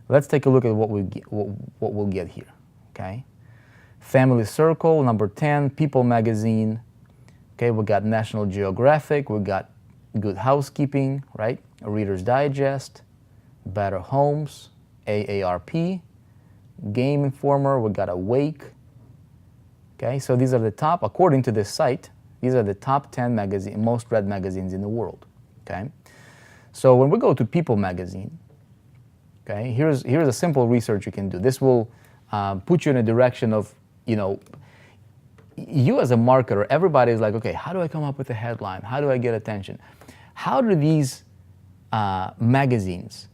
Let's take a look at what we'll get here, okay? Family Circle, number 10, People Magazine. Okay, we got National Geographic, we got Good Housekeeping, right? Reader's Digest, Better Homes, AARP, Game Informer, we got Awake. Okay, so these are the top, according to this site, these are the top 10 most read magazines in the world. Okay, so when we go to People Magazine, okay, here's a simple research you can do. This will put you in a direction of, you know, you as a marketer, everybody is like, okay, how do I come up with a headline? How do I get attention? How do these magazines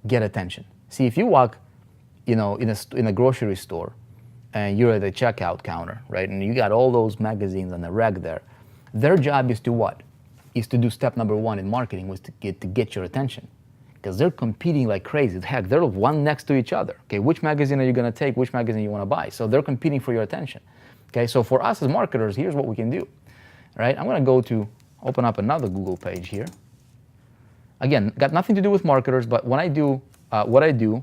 get attention? See, if you walk, in a grocery store, and you're at the checkout counter, right, and you got all those magazines on the rack there, their job is to what? Is to do step number one in marketing, was to get your attention, because they're competing like crazy. Heck, they're one next to each other. Okay, which magazine are you going to take? Which magazine you want to buy? So they're competing for your attention. Okay, so for us as marketers, here's what we can do. Right, I'm going to open up another Google page here. Again, got nothing to do with marketers, but when I do, what I do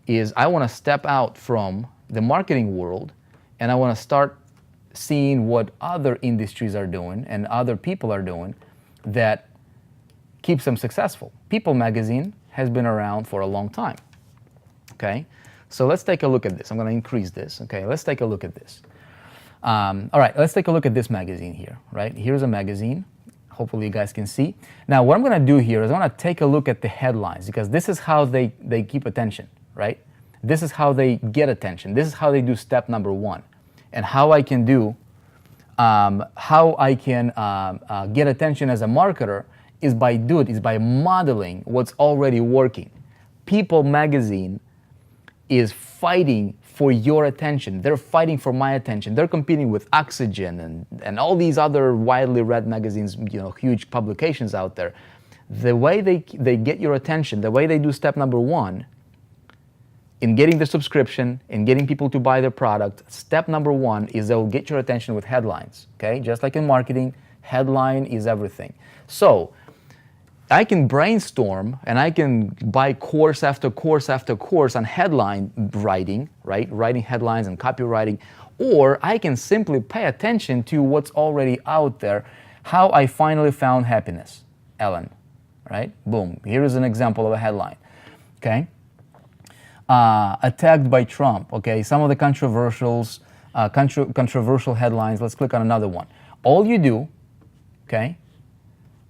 is I want to step out from the marketing world, and I want to start seeing what other industries are doing and other people are doing that keeps them successful. People magazine has been around for a long time. Okay, so let's take a look at this. I'm going to increase this. Okay, let's take a look at this. All right, let's take a look at this magazine here. Right, here's a magazine. Hopefully you guys can see. Now what I'm going to do here is I'm going to take a look at the headlines, because this is how they keep attention, right? This is how they get attention. This is how they do step number one. And how I can get attention as a marketer is by modeling what's already working. People magazine is fighting for your attention. They're fighting for my attention. They're competing with Oxygen and all these other widely read magazines, huge publications out there. The way they get your attention, the way they do step number one in getting the subscription, in getting people to buy their product, step number one is they'll get your attention with headlines. Okay, just like in marketing, headline is everything. So I can brainstorm and I can buy course after course after course on headline writing, right? Writing headlines and copywriting, or I can simply pay attention to what's already out there. How I finally found happiness, Ellen, right? Boom. Here is an example of a headline. Okay. Attacked by Trump. Okay. Some of the controversial headlines. Let's click on another one. All you do, okay,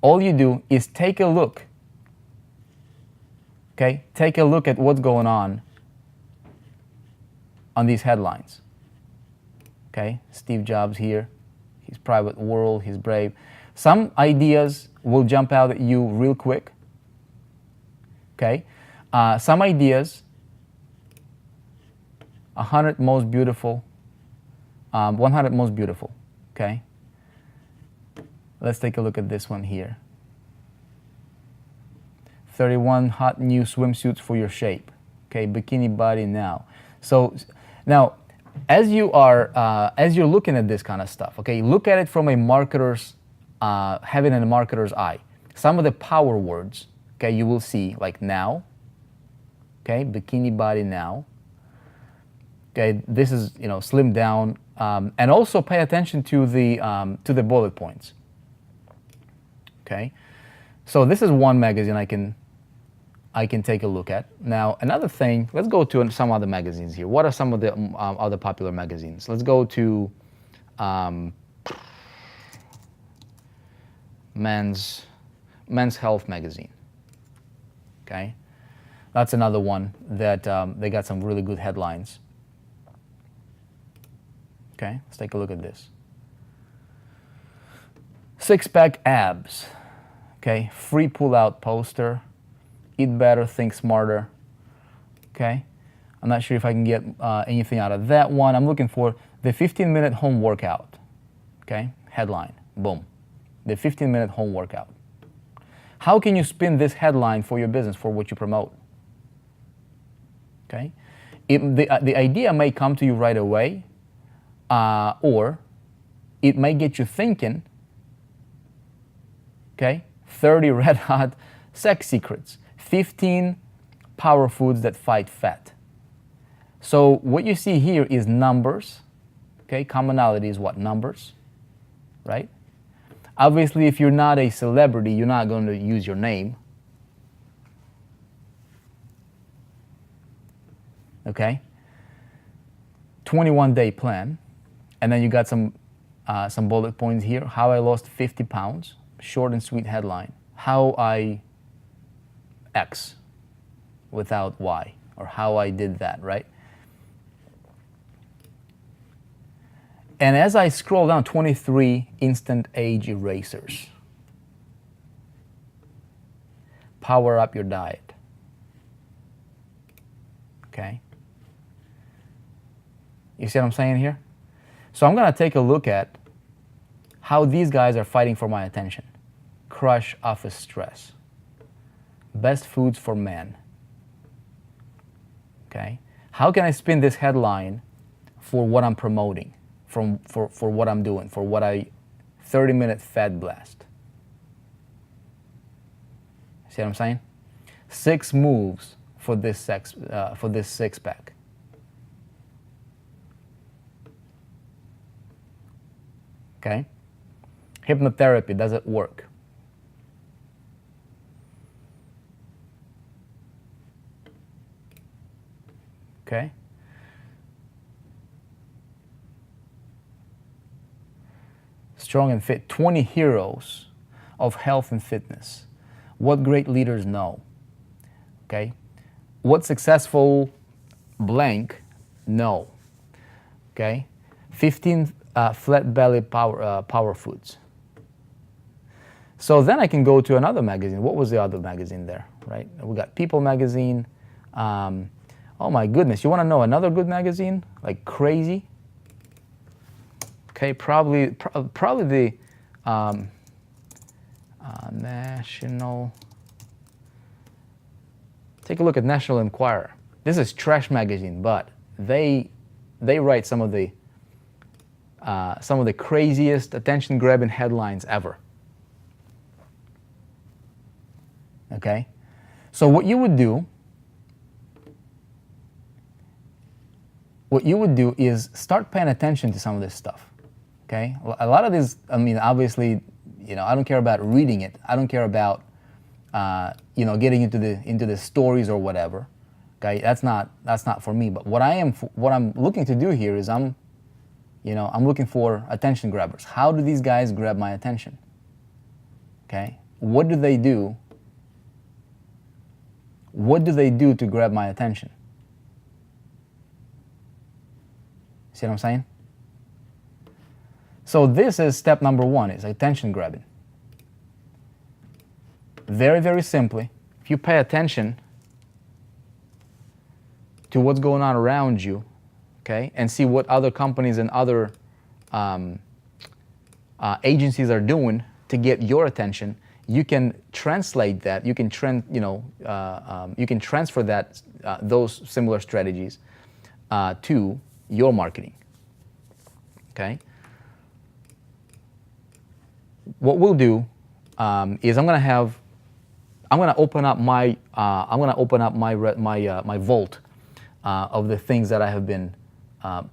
all you do is take a look. Okay, take a look at what's going on these headlines. Okay, Steve Jobs here, his private world, he's brave. Some ideas will jump out at you real quick. Okay, some ideas, 100 most beautiful, 100 most beautiful. Okay. Let's take a look at this one here. 31 hot new swimsuits for your shape. Okay, bikini body now. So now, as you're looking at this kind of stuff, okay, look at it from a marketer's, having a marketer's eye. Some of the power words, okay, you will see like now. Okay, bikini body now. Okay, this is slim down, and also pay attention to the bullet points. Okay, so this is one magazine I can take a look at. Now another thing, let's go to some other magazines here. What are some of the other popular magazines? Let's go to Men's Health magazine. Okay, that's another one that they got some really good headlines. Okay, let's take a look at this. Six-pack abs. Okay, free pull-out poster. Eat better, think smarter. Okay, I'm not sure if I can get anything out of that one. I'm looking for the 15-minute home workout. Okay, headline, boom. The 15-minute home workout. How can you spin this headline for your business, for what you promote? Okay, the idea may come to you right away, or it may get you thinking. Okay, 30 red hot sex secrets, 15 power foods that fight fat. So what you see here is numbers. Okay, commonality is what? Numbers, right? Obviously, if you're not a celebrity, you're not going to use your name. Okay, 21-day plan, and then you got some bullet points here. How I lost 50 pounds. Short and sweet headline. How I X without Y, or how I did that, right? And as I scroll down, 23 instant age erasers. Power up your diet. Okay. You see what I'm saying here? So I'm going to take a look at how these guys are fighting for my attention. Crush office stress. Best foods for men. Okay. How can I spin this headline for what I'm promoting, for what I'm doing, for what 30-minute fat blast? See what I'm saying? 6 moves for this six-pack. Okay? Hypnotherapy, does it work? Okay? Strong and fit, 20 heroes of health and fitness. What great leaders know. Okay? What successful blank know. Okay? 15 flat belly power foods. So then I can go to another magazine. What was the other magazine there? Right? We got People magazine. Oh my goodness, you want to know another good magazine? Like crazy? Okay, probably the National. Take a look at National Enquirer. This is trash magazine, but they write some of the craziest attention-grabbing headlines ever. Okay, so what you would do is start paying attention to some of this stuff. Okay, a lot of this, I mean, obviously, I don't care about reading it. I don't care about getting into the stories or whatever. Okay, that's not for me. But what I'm looking to do here is I'm looking for attention grabbers. How do these guys grab my attention? Okay, what do they do? What do they do to grab my attention? See what I'm saying? So this is step number 1, is attention grabbing. Very, very simply, if you pay attention to what's going on around you, okay, and see what other companies and other agencies are doing to get your attention, you can translate that. You can you can transfer that those similar strategies to your marketing. Okay. What we'll do is I'm gonna open up my my vault of the things that I have been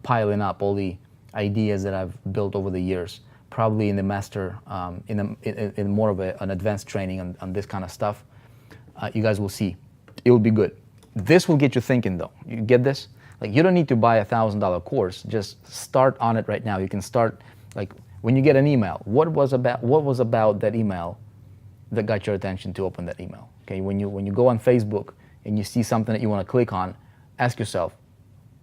piling up, all the ideas that I've built over the years. Probably in the master, in more of an advanced training on this kind of stuff. You guys will see. It will be good. This will get you thinking, though. You get this? Like, you don't need to buy a $1,000 course. Just start on it right now. You can start, like, when you get an email. What was about that email that got your attention to open that email? Okay. When you go on Facebook and you see something that you want to click on, ask yourself,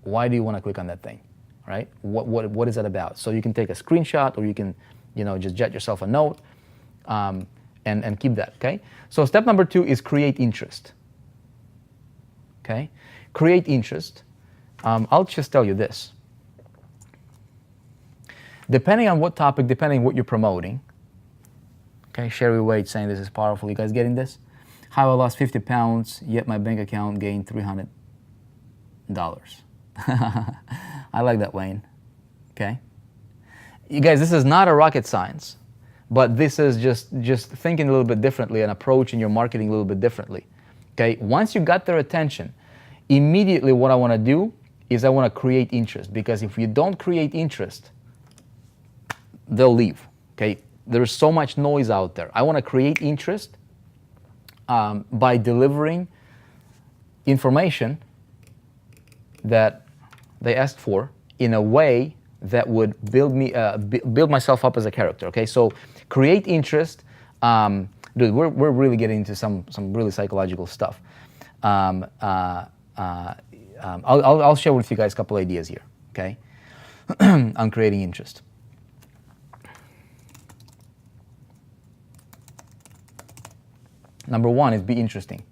why do you want to click on that thing? Right? What is that about? So you can take a screenshot, or you can, just jot yourself a note, and keep that. Okay. So step number 2 is create interest. Okay. Create interest. I'll just tell you this. Depending on what topic, depending on what you're promoting. Okay. Sherry Wade saying this is powerful. You guys getting this? How I lost 50 pounds, yet my bank account gained $300. I like that, Wayne. Okay. You guys, this is not a rocket science, but this is just thinking a little bit differently and approaching your marketing a little bit differently. Okay. Once you got their attention, immediately what I want to do is I want to create interest, because if you don't create interest, they'll leave. Okay. There's so much noise out there. I want to create interest by delivering information that they asked for in a way that would build myself up as a character. Okay, so create interest. Dude, we're really getting into some really psychological stuff. I'll share with you guys a couple ideas here. Okay, on creating interest. Number one is be interesting.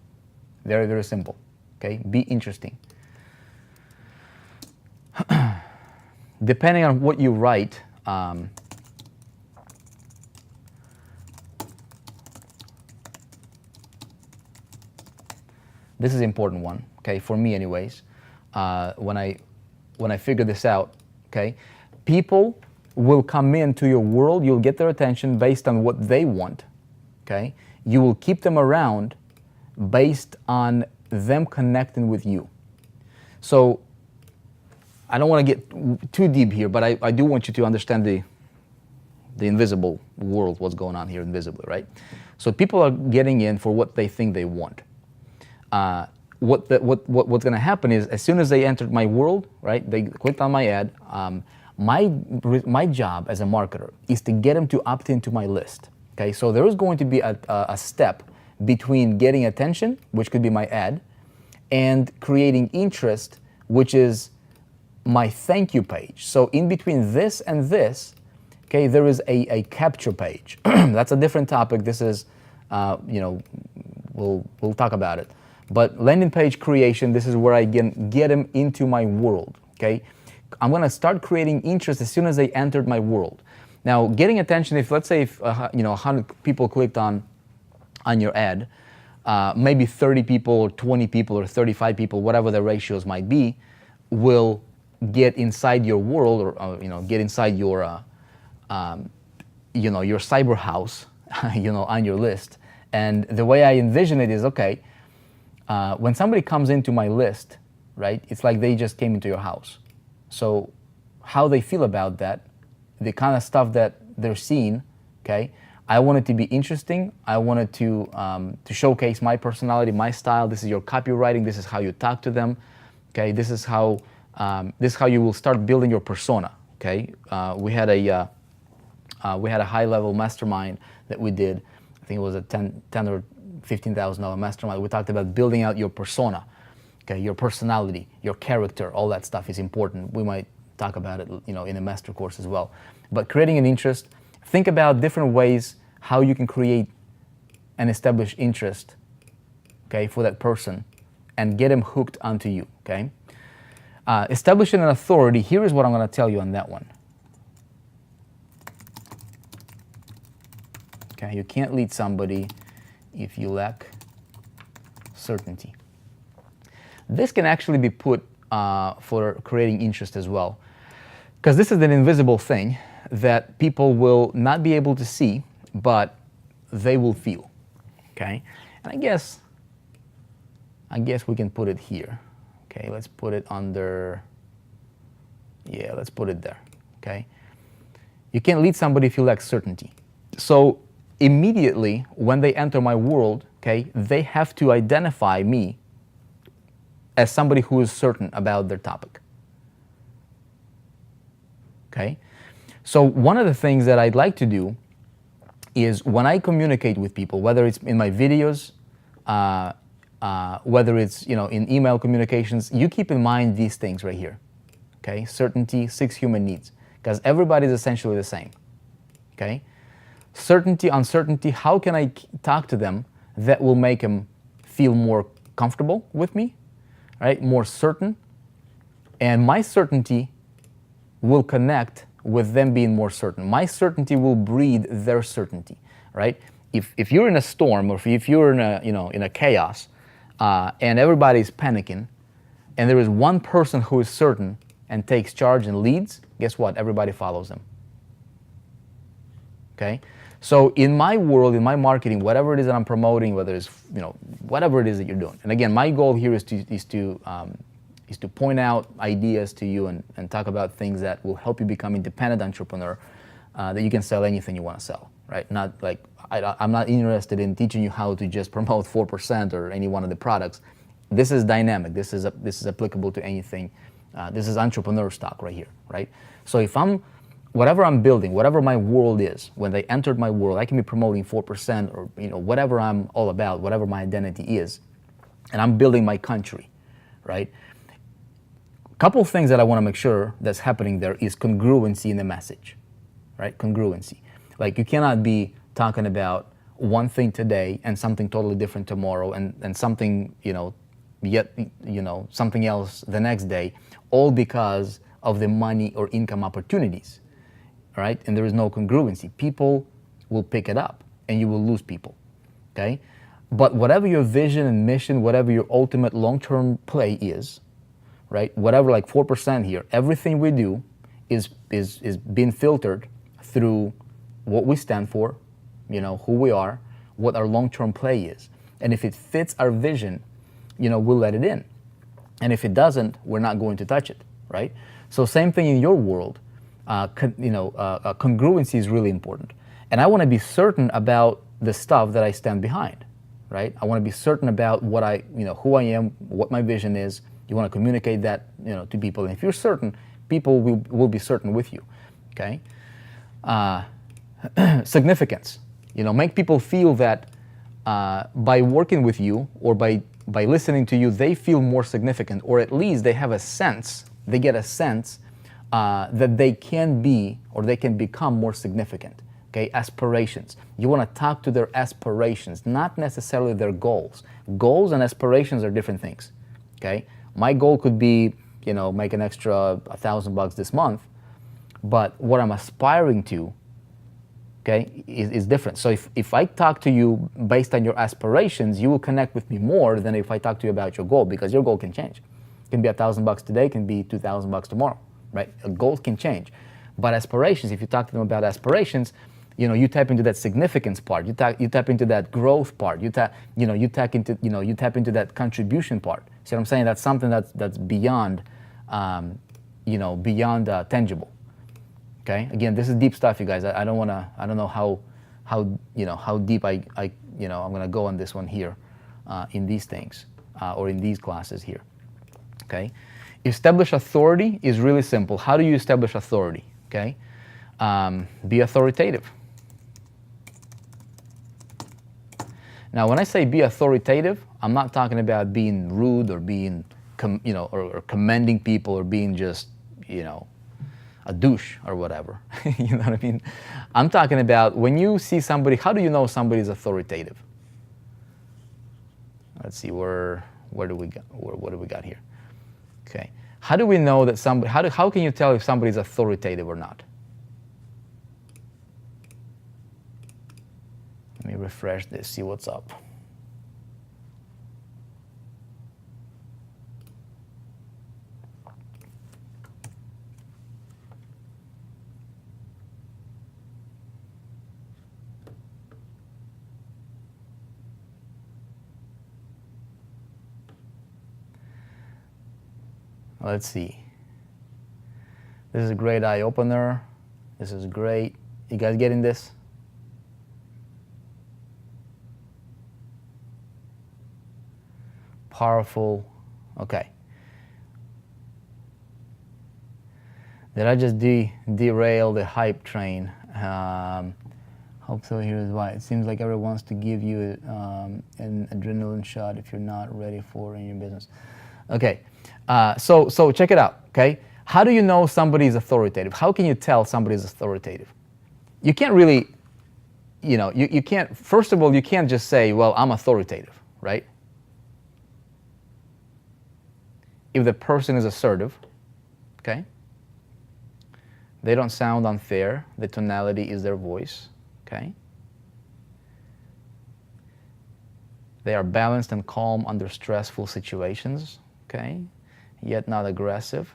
Very, very simple. Okay, be interesting. Depending on what you write, this is an important one, okay, for me anyways. When I figure this out, okay, people will come into your world, you'll get their attention based on what they want, okay? You will keep them around based on them connecting with you. So I don't want to get too deep here, but I do want you to understand the invisible world, what's going on here invisibly, right? So people are getting in for what they think they want. What's going to happen is, as soon as they entered my world, right, they clicked on my ad, my job as a marketer is to get them to opt into my list. Okay, so there is going to be a step between getting attention, which could be my ad, and creating interest, which is my thank you page. So in between this and this, okay, there is a capture page. That's a different topic. This is, we'll talk about it. But landing page creation, this is where I get them into my world, okay? I'm gonna start creating interest as soon as they entered my world. Now, getting attention, if let's say if 100 people clicked on your ad, maybe 30 people or 20 people or 35 people, whatever the ratios might be, will get inside your world, or get inside your your cyber house, on your list. And the way I envision it is, okay, when somebody comes into my list, right, it's like they just came into your house. So how they feel about that, the kind of stuff that they're seeing, okay, I want it to be interesting. I want it to showcase my personality, my style. This is your copywriting. This is how you talk to them, okay. This is how you will start building your persona, okay. We had a high-level mastermind that we did. I think it was a $10 or $15,000 mastermind. We talked about building out your persona, okay, your personality, your character. All that stuff is important. We might talk about it, in a master course as well. But creating an interest, think about different ways how you can create and establish interest, okay, for that person and get them hooked onto you, okay? Establishing an authority, here is what I'm going to tell you on that one. Okay, you can't lead somebody if you lack certainty. This can actually be put for creating interest as well, because this is an invisible thing that people will not be able to see, but they will feel, okay? And I guess we can put it here. Okay, let's put it under, let's put it there, okay? You can't lead somebody if you lack certainty. So immediately when they enter my world, okay, they have to identify me as somebody who is certain about their topic, okay? So one of the things that I'd like to do is when I communicate with people, whether it's in my videos, whether it's in email communications, you keep in mind these things right here, okay? Certainty, 6 human needs, because everybody's essentially the same, okay? Certainty, uncertainty, how can I talk to them that will make them feel more comfortable with me, right? More certain, and my certainty will connect with them being more certain. My certainty will breed their certainty, right? If you're in a storm, or if you're in a in a chaos, and everybody's panicking, and there is one person who is certain and takes charge and leads, guess what? Everybody follows them. Okay? So in my world, in my marketing, whatever it is that I'm promoting, whether it's whatever it is that you're doing, and again, my goal here is to point out ideas to you and talk about things that will help you become independent entrepreneur, that you can sell anything you want to sell, right? Not like I'm not interested in teaching you how to just promote 4% or any one of the products. This is dynamic. This is applicable to anything. This is entrepreneur stock right here, right? So if whatever I'm building, whatever my world is, when they entered my world, I can be promoting 4% or whatever I'm all about, whatever my identity is, and I'm building my country, right? Couple things that I want to make sure that's happening there is congruency in the message, right? Congruency. Like you cannot be talking about one thing today and something totally different tomorrow and something, something else the next day, all because of the money or income opportunities, right? And there is no congruency. People will pick it up and you will lose people, okay? But whatever your vision and mission, whatever your ultimate long-term play is, right? Whatever, like 4% here, everything we do is being filtered through what we stand for, who we are, what our long-term play is. And if it fits our vision, we'll let it in. And if it doesn't, we're not going to touch it, right? So same thing in your world. Congruency is really important. And I want to be certain about the stuff that I stand behind, right? I want to be certain about what who I am, what my vision is. You want to communicate that, to people. And if you're certain, people will be certain with you, okay? Significance. Make people feel that by working with you or by listening to you, they feel more significant, or at least they have a sense, they get a sense that they can be or they can become more significant. Okay, aspirations. You want to talk to their aspirations, not necessarily their goals. Goals and aspirations are different things. Okay, my goal could be, make an extra $1,000 this month, but what I'm aspiring to, okay, is different. So if I talk to you based on your aspirations, you will connect with me more than if I talk to you about your goal, because your goal can change. It can be $1,000 today, it can be $2,000 tomorrow, right? A goal can change. But aspirations, if you talk to them about aspirations, you tap into that significance part. You tap into that growth part. You tap into that contribution part. See what I'm saying? That's something that's beyond, tangible. Okay. Again, this is deep stuff, you guys. I don't know how deep I'm gonna go on this one here, in these things, or in these classes here. Okay. Establish authority is really simple. How do you establish authority? Okay. Be authoritative. Now, when I say be authoritative, I'm not talking about being rude or being, or commending people or being just, a douche or whatever. You know what I mean? I'm talking about when you see somebody, how do you know somebody is authoritative? Let's see, what do we got here? Okay. How do we know that somebody, how can you tell if somebody is authoritative or not? Let me refresh this, see what's up. Let's see. This is a great eye opener. This is great. You guys getting this? Powerful. Okay. Did I just derail the hype train? Hope so. Here's why. It seems like everyone wants to give you an adrenaline shot if you're not ready for in your business. Okay. So check it out. Okay. How do you know somebody is authoritative? How can you tell somebody is authoritative? You can't really, you can't. First of all, you can't just say, "Well, I'm authoritative," right? If the person is assertive, okay, they don't sound unfair, the tonality is their voice, okay, they are balanced and calm under stressful situations, okay, yet not aggressive,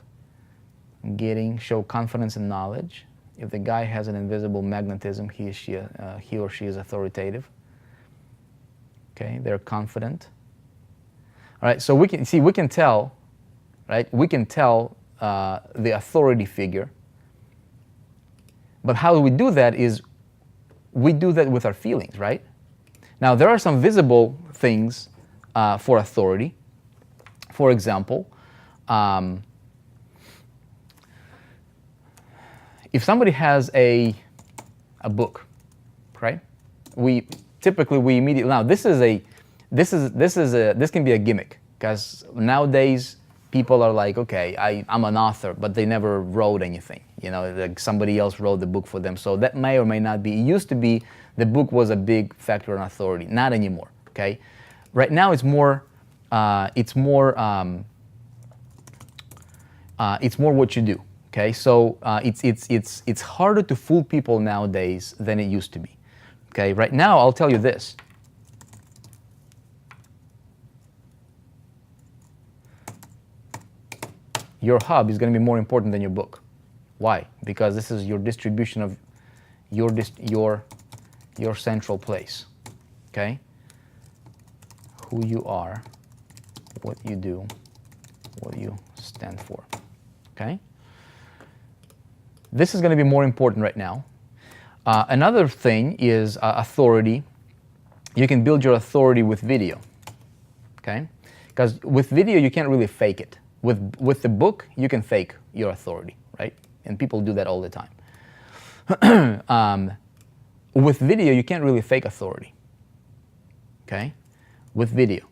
show confidence and knowledge. If the guy has an invisible magnetism, he or she is authoritative, okay, they're confident. All right, so we can tell. Right? We can tell the authority figure. But how we do that is we do that with our feelings, right? Now, there are some visible things for authority. For example, if somebody has a book, right? We immediately, now this can be a gimmick, because nowadays people are like, okay, I'm an author, but they never wrote anything. You know, like somebody else wrote the book for them. So that may or may not be. It used to be the book was a big factor in authority. Not anymore. Okay, right now it's more what you do. Okay, so it's harder to fool people nowadays than it used to be. Okay, right now I'll tell you this. Your hub is going to be more important than your book. Why? Because this is your distribution of your central place. Okay? Who you are, what you do, what you stand for. Okay? This is going to be more important right now. Another thing is authority. You can build your authority with video. Okay? Because with video you can't really fake it. With the book, you can fake your authority, right? And people do that all the time. With video, you can't really fake authority, okay? With video.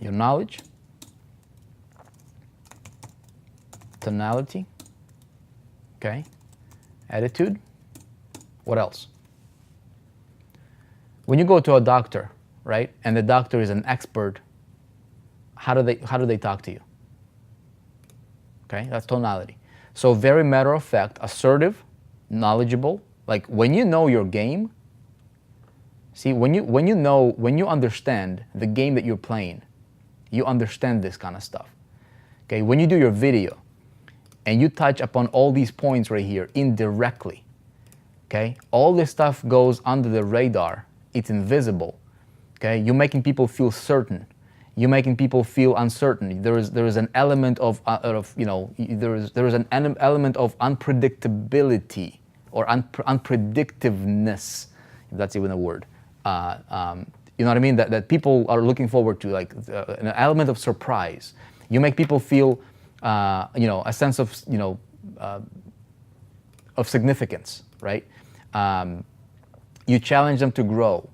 Your knowledge, tonality, okay? Attitude, what else? When you go to a doctor, right, and the doctor is an expert, how do they talk to you? Okay, that's tonality. So very matter of fact, assertive, knowledgeable. Like when you know your game, see, when you understand the game that you're playing, you understand this kind of stuff. Okay, when you do your video and you touch upon all these points right here indirectly, okay, all this stuff goes under the radar. It's invisible. Okay, you're making people feel certain. You're making people feel uncertain. There is an element of you know, there is an element of unpredictability or unpredictiveness, if that's even a word. You know what I mean? That people are looking forward to, like an element of surprise. You make people feel, you know, a sense of, you know, of significance, right? You challenge them to grow,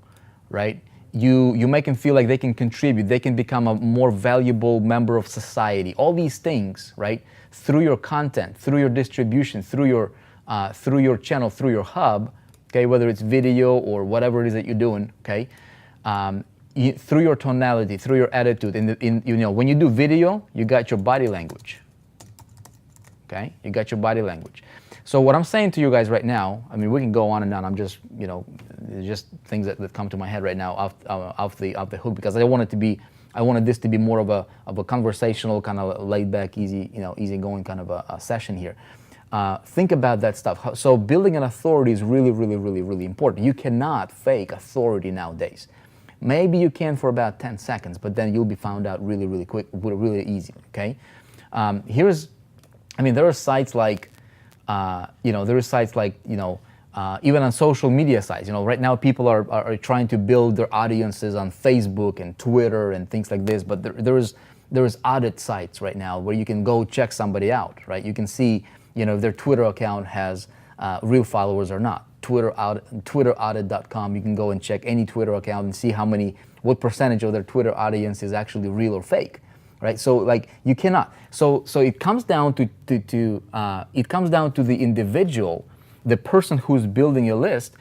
right? You make them feel like they can contribute, they can become a more valuable member of society. All these things, right? Through your content, through your distribution, through your channel, through your hub, okay, whether it's video or whatever it is that you're doing, okay, through your tonality, through your attitude. You know, when you do video, you got your body language, okay? You got your body language. So what I'm saying to you guys right now, I mean, we can go on and on. I'm just, you know, just things that come to my head right now off the hook, because I wanted this to be more of a conversational, kind of laid back, easy, you know, easy going kind of a session here. Think about that stuff. So building an authority is really, really, really, really important. You cannot fake authority nowadays. Maybe you can for about 10 seconds, but then you'll be found out really, really quick, really easy. Okay. I mean, there are sites like. You know, there are sites like, you know, even on social media sites, you know, right now people are trying to build their audiences on Facebook and Twitter and things like this, but there is audit sites right now where you can go check somebody out, right? You can see, you know, if their Twitter account has real followers or not. TwitterAudit.com, you can go and check any Twitter account and see what percentage of their Twitter audience is actually real or fake. Right, so like you cannot. So it comes down to the individual, the person who's building a list,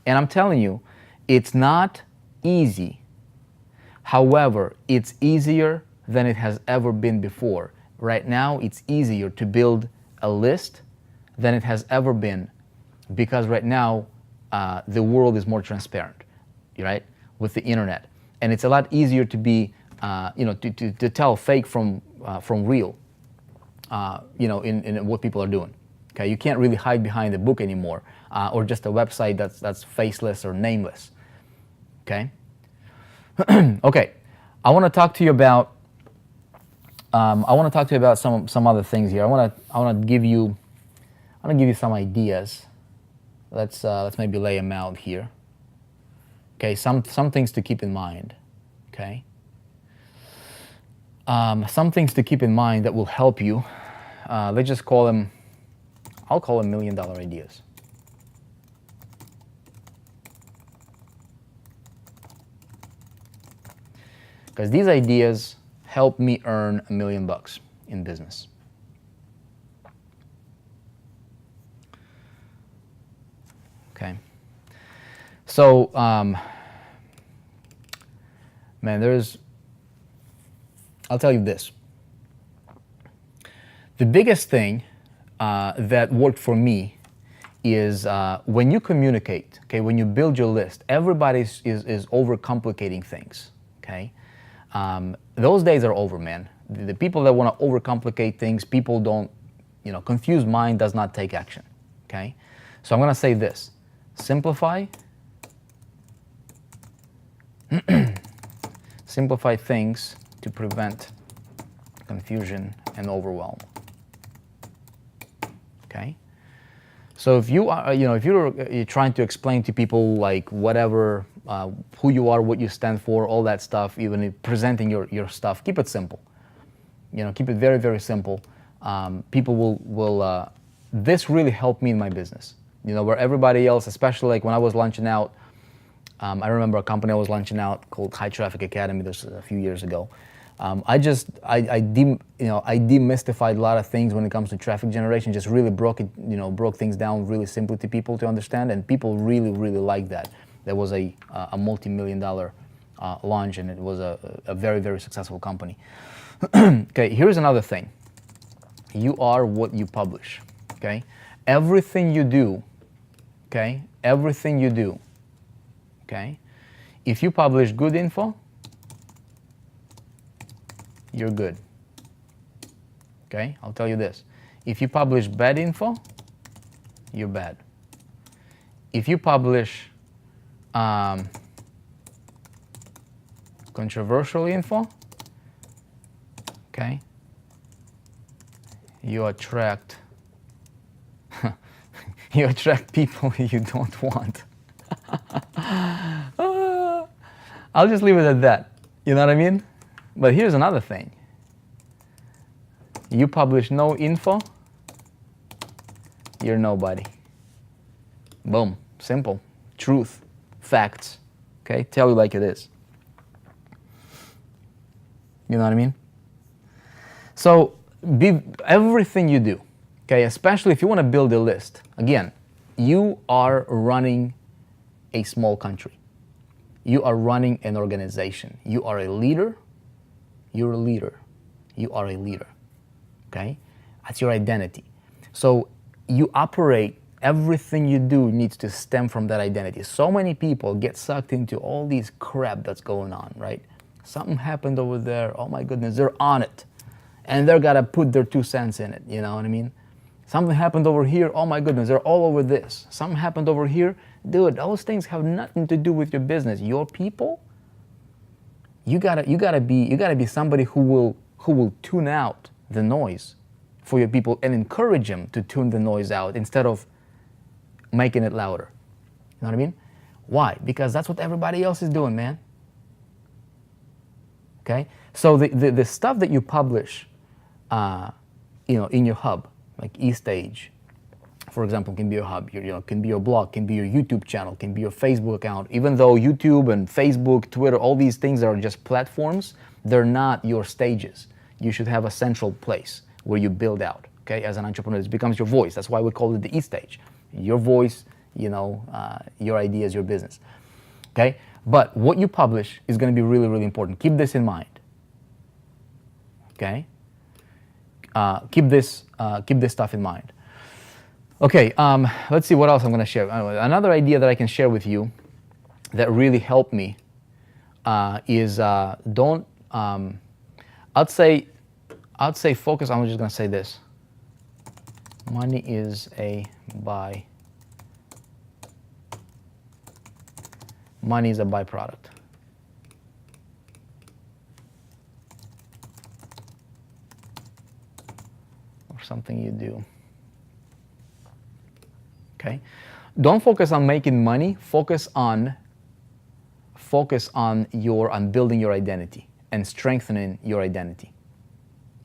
and I'm telling you, it's not easy. However, it's easier than it has ever been before. Right now, it's easier to build a list than it has ever been, because right now the world is more transparent, right, with the internet, and it's a lot easier to be. You know, to tell fake from real, you know, in what people are doing. Okay, you can't really hide behind a book anymore, or just a website that's faceless or nameless. Okay. Okay, I want to talk to you about. Some other things here. I want to give you some ideas. Let's maybe lay them out here. Okay, some things to keep in mind. Okay. Some things to keep in mind that will help you. Let's just call them, I'll call them $1 million ideas. Because these ideas helped me earn $1 million in business. Okay. So, man, I'll tell you this. The biggest thing that worked for me is when you communicate, okay, when you build your list, everybody is overcomplicating things, okay? Those days are over, man. The people that want to overcomplicate things, people don't, confused mind does not take action, okay? So I'm going to say this. Simplify. Simplify things to prevent confusion and overwhelm. Okay? So if you are, if you're trying to explain to people like whatever, who you are, what you stand for, all that stuff, even presenting your stuff, keep it simple. Keep it very, very simple. People will this really helped me in my business. Where everybody else, especially like when I was launching out, I remember a company I was launching out called High Traffic Academy. This was a few years ago. I demystified a lot of things when it comes to traffic generation. Just really broke things down really simply to people to understand, and people really, really liked that. There was a multi-million-dollar launch, and it was a very, very successful company. Okay, here's another thing. You are what you publish. Okay, everything you do. Okay, everything you do. Okay, if you publish good info, you're good. Okay, I'll tell you this. If you publish bad info, you're bad. If you publish controversial info, okay, you attract people you don't want. I'll just leave it at that. You know what I mean? But here's another thing. You publish no info, you're nobody. Boom. Simple. Truth. Facts. Okay? Tell you like it is. You know what I mean? So, everything you do, okay, especially if you want to build a list, again, you are running a small country. You are running an organization. You are a leader. You're a leader. You are a leader. Okay? That's your identity. So you operate, everything you do needs to stem from that identity. So many people get sucked into all these crap that's going on, right? Something happened over there. Oh my goodness, they're on it. And they're gotta put their 2 cents in it, you know what I mean? Something happened over here. Oh my goodness, they're all over this. Something happened over here. Dude, those things have nothing to do with your business. Your people, you gotta be somebody who will tune out the noise for your people and encourage them to tune the noise out instead of making it louder. You know what I mean? Why? Because that's what everybody else is doing, man. Okay? So the stuff that you publish, in your hub, like eStage, for example, can be your hub, can be your blog, can be your YouTube channel, can be your Facebook account. Even though YouTube and Facebook, Twitter, all these things are just platforms, they're not your stages. You should have a central place where you build out, okay? As an entrepreneur, it becomes your voice. That's why we call it the eStage. Your voice, your ideas, your business, okay? But what you publish is gonna be really, really important. Keep this in mind, okay? Keep this stuff in mind. Okay, let's see what else I'm going to share. Another idea that I can share with you that really helped me is don't. I'd say focus. I'm just going to say this. Money is a by. Money is a byproduct. Or something you do. Okay, don't focus on making money. Focus on building your identity and strengthening your identity.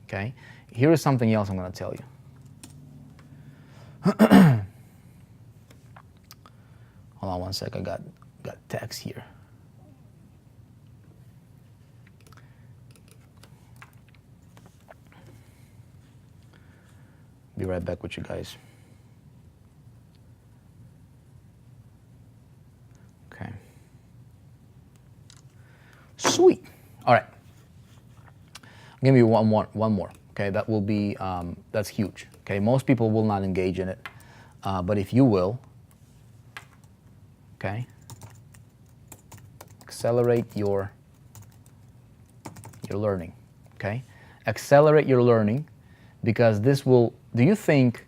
Okay, here is something else I'm going to tell you. Hold on one sec. I got text here. be right back with you guys. Okay. Sweet. All right. I'll give you one more. Okay, that will be, that's huge. Okay, most people will not engage in it, but if you will, okay, accelerate your learning. Okay, accelerate your learning, because this will. Do you think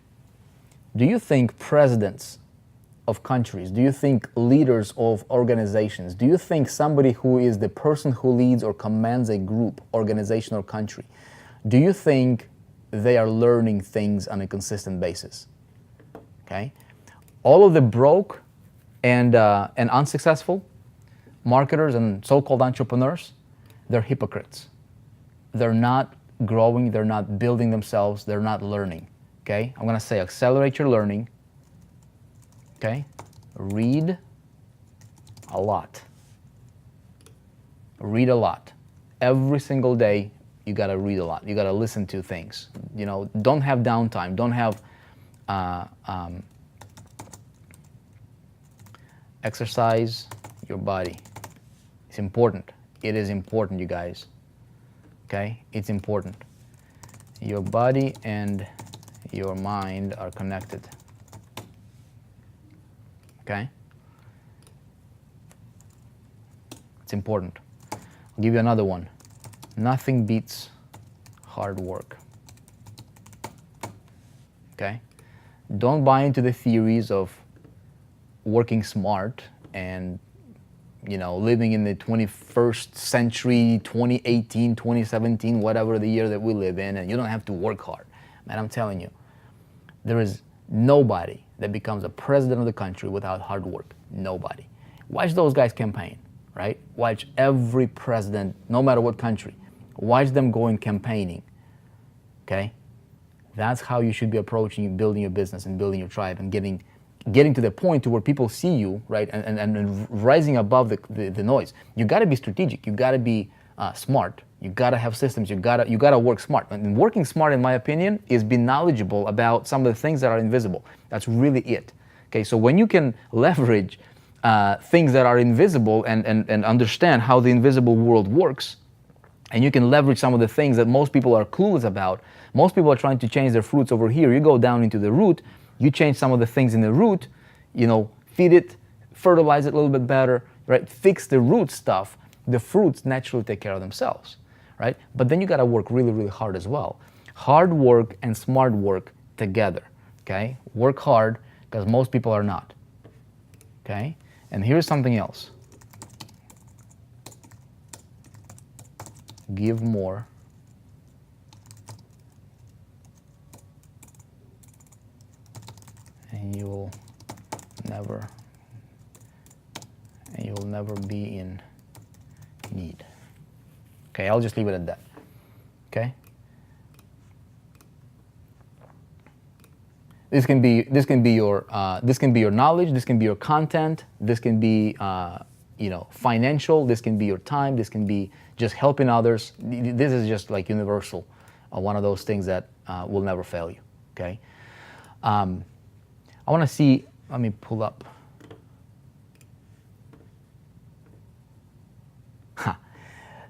presidents of countries, do you think leaders of organizations, do you think somebody who is the person who leads or commands a group, organization, or country, do you think they are learning things on a consistent basis? Okay, all of the broke and unsuccessful marketers and so-called entrepreneurs, they're hypocrites. They're not growing, they're not building themselves, they're not learning. Okay, I'm gonna say accelerate your learning. Okay, read a lot. Read a lot. Every single day, you gotta read a lot. You gotta listen to things. You know, don't have downtime. Don't have exercise your body. It's important. It is important, you guys. Okay, it's important. Your body and your mind are connected. Okay? It's important. I'll give you another one. Nothing beats hard work. Okay? Don't buy into the theories of working smart and, you know, living in the 21st century, 2018, 2017, whatever the year that we live in, and you don't have to work hard. Man, I'm telling you, there is nobody that becomes a president of the country without hard work. Nobody. Watch those guys campaign, right? Watch every president, no matter what country. Watch them going campaigning, okay? That's how you should be approaching building your business and building your tribe and getting to the point to where people see you, right? And rising above the noise. You gotta be strategic. You gotta be smart. You gotta have systems. You gotta work smart. And working smart, in my opinion, is being knowledgeable about some of the things that are invisible. That's really it. Okay, so when you can leverage things that are invisible and understand how the invisible world works, and you can leverage some of the things that most people are clueless about. Most people are trying to change their fruits over here. You go down into the root, you change some of the things in the root, you know, feed it, fertilize it a little bit better, right? Fix the root stuff. The fruits naturally take care of themselves. Right? But then you gotta work really, really hard as well. Hard work and smart work together, okay? Work hard, because most people are not, okay? And here's something else. Give more and you'll never be in need. Okay, I'll just leave it at that. Okay. This can be your knowledge. This can be your content. This can be financial. This can be your time. This can be just helping others. This is just like universal, one of those things that will never fail you. Okay. I want to see. Let me pull up.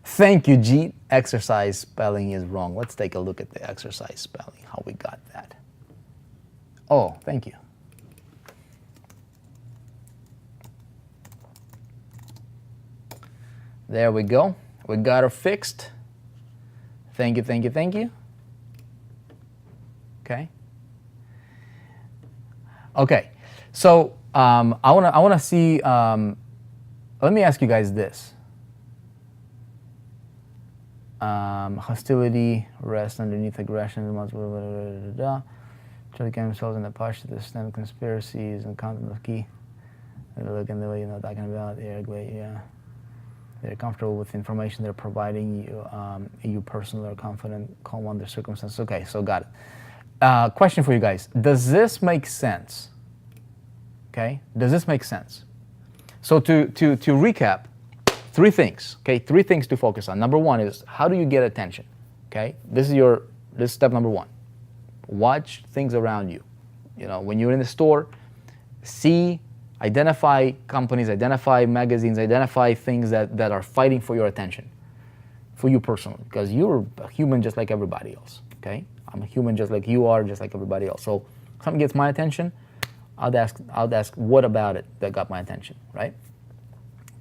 Thank you, G. Exercise spelling is wrong. Let's take a look at the exercise spelling, how we got that. Oh, thank you. There we go. We got her fixed. Thank you, thank you, thank you. Okay. Okay. So I wanna see. Let me ask you guys this. Hostility, rest underneath aggression, try to get themselves in the posture to stem conspiracies and content of key. Look in the way you're not talking about. They're great, yeah. They're comfortable with the information they're providing you. You personally are confident, calm under circumstances. Okay, so got it. Question for you guys: does this make sense? Okay, does this make sense? So to recap. Three things, okay? Three things to focus on. Number one is, how do you get attention? Okay, this is step number one. Watch things around you. When you're in the store, identify companies, identify magazines, identify things that are fighting for your attention, for you personally, because you're a human just like everybody else, okay? I'm a human just like you are, just like everybody else. So if something gets my attention, I'll ask what about it that got my attention, right?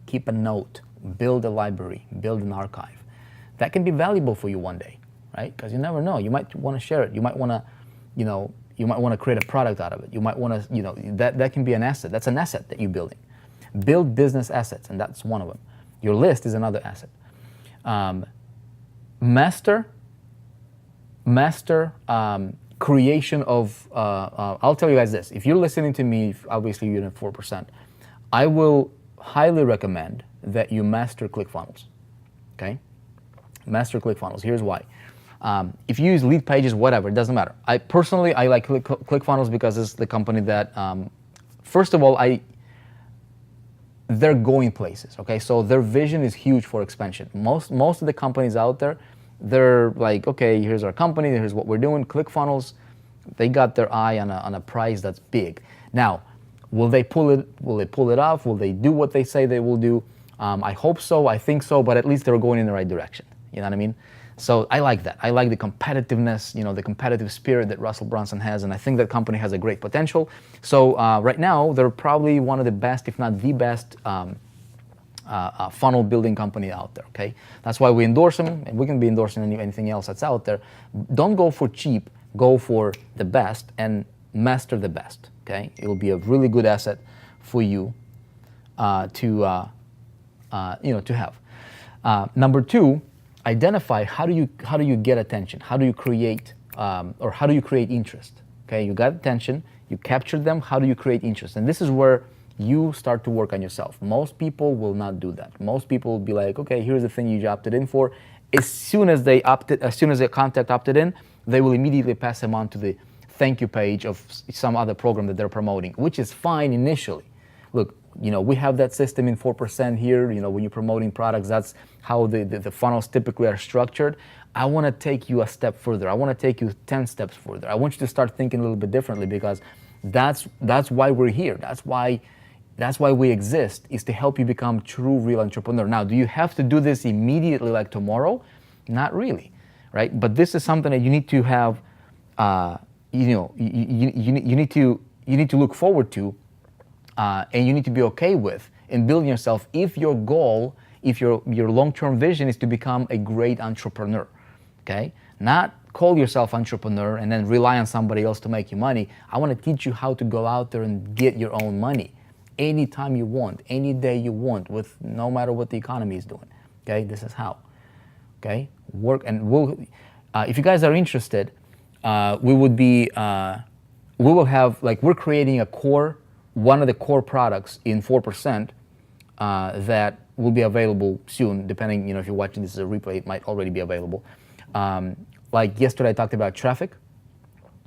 Keep a note, build a library, build an archive. That can be valuable for you one day, right? Because you never know. You might want to share it. You might want to, you might want to create a product out of it. You might want to, that can be an asset. That's an asset that you're building. Build business assets, and that's one of them. Your list is another asset. Master creation of, I'll tell you guys this. If you're listening to me, obviously you're in 4%, I will highly recommend that you master ClickFunnels, okay? Master ClickFunnels. Here's why. If you use lead pages, whatever, it doesn't matter. I like ClickFunnels because it's the company that, first of all, they're going places, okay? So their vision is huge for expansion. Most of the companies out there, they're like, okay, here's our company, here's what we're doing. ClickFunnels, they got their eye on a prize that's big. Now, will they pull it off? Will they do what they say they will do? I hope so, I think so, but at least they're going in the right direction. You know what I mean? So I like that. I like the competitiveness, the competitive spirit that Russell Brunson has, and I think that company has a great potential. So right now, they're probably one of the best, if not the best, funnel building company out there, okay? That's why we endorse them, and we can be endorsing anything else that's out there. Don't go for cheap, go for the best and master the best, okay? It will be a really good asset for you to have. Number two, identify how do you get attention? How do you create interest? Okay, you got attention, you captured them. How do you create interest? And this is where you start to work on yourself. Most people will not do that. Most people will be like, okay, here's the thing you opted in for. As soon as the contact opted in, they will immediately pass them on to the thank you page of some other program that they're promoting, which is fine initially. Look, we have that system in 4% here. When you're promoting products, that's how the funnels typically are structured. I want to take you a step further. I want to take you 10 steps further. I want you to start thinking a little bit differently, because that's why we're here. That's why we exist, is to help you become true, real entrepreneur. Now, do you have to do this immediately, like tomorrow? Not really, right? But this is something that you need to have. You need to look forward to. And you need to be okay with in building yourself if your goal, if your long-term vision is to become a great entrepreneur, okay? Not call yourself entrepreneur and then rely on somebody else to make you money. I want to teach you how to go out there and get your own money anytime you want, any day you want, with no matter what the economy is doing, okay? This is how, okay? Work, and if you guys are interested, we will have, like, we're creating one of the core products in 4% that will be available soon, depending, if you're watching this as a replay, it might already be available. Like yesterday I talked about traffic,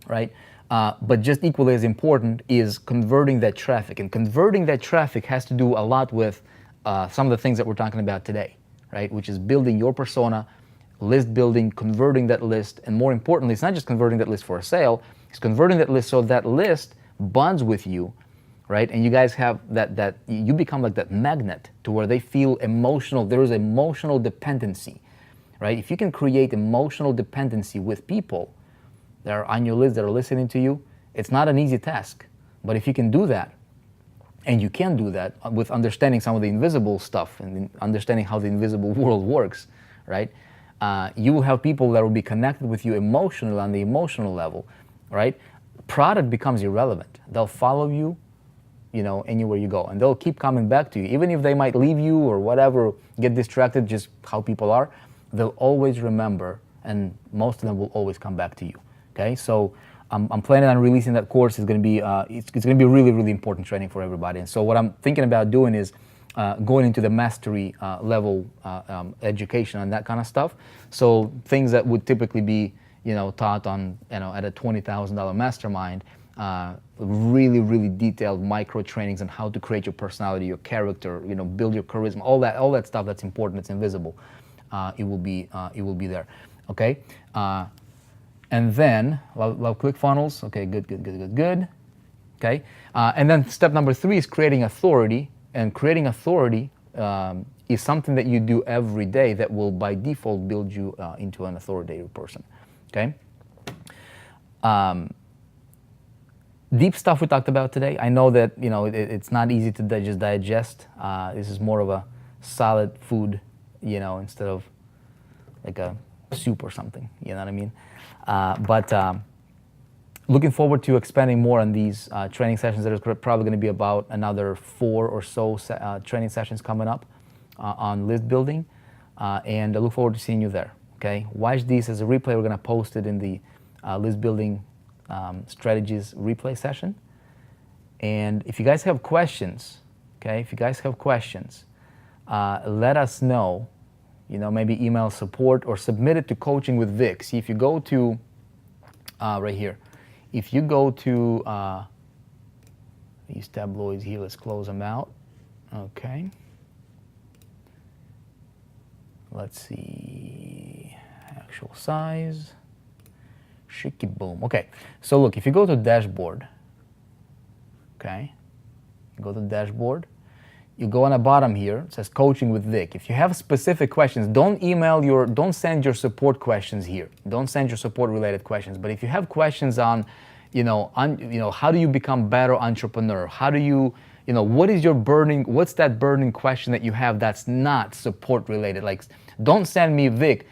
right? But just equally as important is converting that traffic. And converting that traffic has to do a lot with some of the things that we're talking about today, right? Which is building your persona, list building, converting that list, and more importantly, it's not just converting that list for a sale, it's converting that list so that list bonds with you, right? And you guys have that you become like that magnet to where they feel emotional. There is emotional dependency, right? If you can create emotional dependency with people that are on your list, that are listening to you, it's not an easy task. But if you can do that, and you can do that with understanding some of the invisible stuff and understanding how the invisible world works, right? You will have people that will be connected with you emotionally on the emotional level, right? Product becomes irrelevant. They'll follow you, anywhere you go. And they'll keep coming back to you. Even if they might leave you or whatever, get distracted, just how people are, they'll always remember, and most of them will always come back to you, okay? So I'm planning on releasing that course. It's going to be it's going to be really, really important training for everybody. And so what I'm thinking about doing is going into the mastery level education on that kind of stuff. So things that would typically be, taught on, at a $20,000 mastermind, really, really detailed micro trainings on how to create your personality, your character, build your charisma, all that stuff that's important, it's invisible. It will be there. Okay. And then, love ClickFunnels. Okay, good. Okay, and then step number 3 is creating authority. And creating authority is something that you do every day that will by default build you into an authoritative person. Okay. Deep stuff we talked about today. I know that it's not easy to just digest. This is more of a solid food, instead of like a soup or something. You know what I mean? But looking forward to expanding more on these training sessions. There's probably going to be about another 4 or so training sessions coming up on list building, and I look forward to seeing you there. Okay, watch these as a replay. We're going to post it in the list building strategies replay session. And if you guys have questions, let us know. Maybe email support or submit it to Coaching with Vick. See, if you go to right here, if you go to these tabloids here, let's close them out. Okay. Let's see, actual size. Shicky boom. Okay, so look, if you go to dashboard, okay, you go to dashboard, you go on the bottom here, it says Coaching with Vick. If you have specific questions, don't send your support questions here. Don't send your support related questions. But if you have questions on, how do you become better entrepreneur? How do you, what's that burning question that you have that's not support related? Like, don't send me, Vick,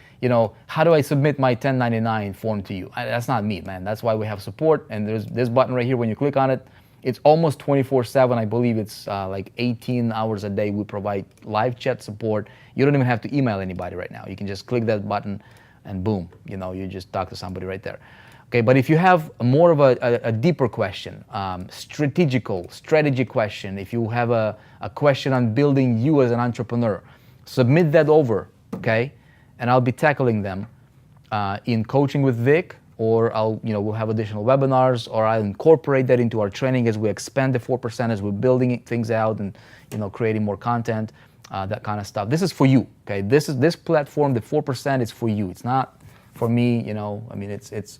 how do I submit my 1099 form to you? That's not me, man. That's why we have support. And there's this button right here. When you click on it, it's almost 24/7. I believe it's like 18 hours a day. We provide live chat support. You don't even have to email anybody right now. You can just click that button and boom, you just talk to somebody right there. Okay, but if you have more of a deeper question, strategy question, if you have a question on building you as an entrepreneur, submit that over, okay? And I'll be tackling them in Coaching with Vick, or we'll have additional webinars, or I'll incorporate that into our training as we expand the 4%, as we're building things out and creating more content, that kind of stuff. This is for you, okay? This platform, the 4%, is for you. It's not for me, it's.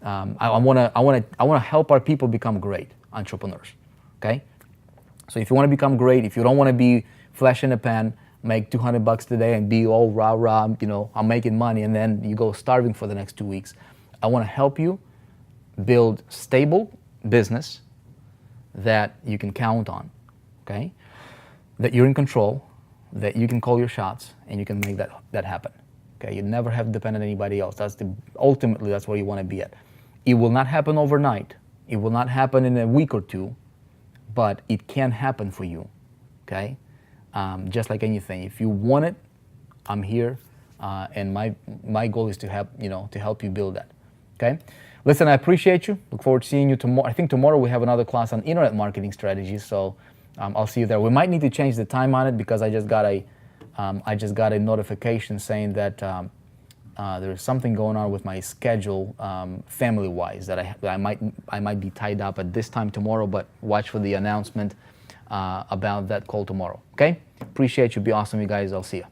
I want to help our people become great entrepreneurs, okay? So if you want to become great, if you don't want to be flash in the pan, make $200 today and be all rah, I'm making money, and then you go starving for the next 2 weeks. I want to help you build stable business that you can count on, okay? That you're in control, that you can call your shots, and you can make that happen, okay? You never have to depend on anybody else. Ultimately, that's where you want to be at. It will not happen overnight. It will not happen in a week or two, but it can happen for you, okay? Just like anything. If you want it, I'm here, and my goal is to help you build that, okay? Listen, I appreciate you. Look forward to seeing you tomorrow. I think tomorrow we have another class on internet marketing strategies, so I'll see you there. We might need to change the time on it because I just got a notification saying that there's something going on with my schedule, family-wise, that I might be tied up at this time tomorrow. But watch for the announcement about that call tomorrow. Okay? Appreciate you. Be awesome, you guys. I'll see you.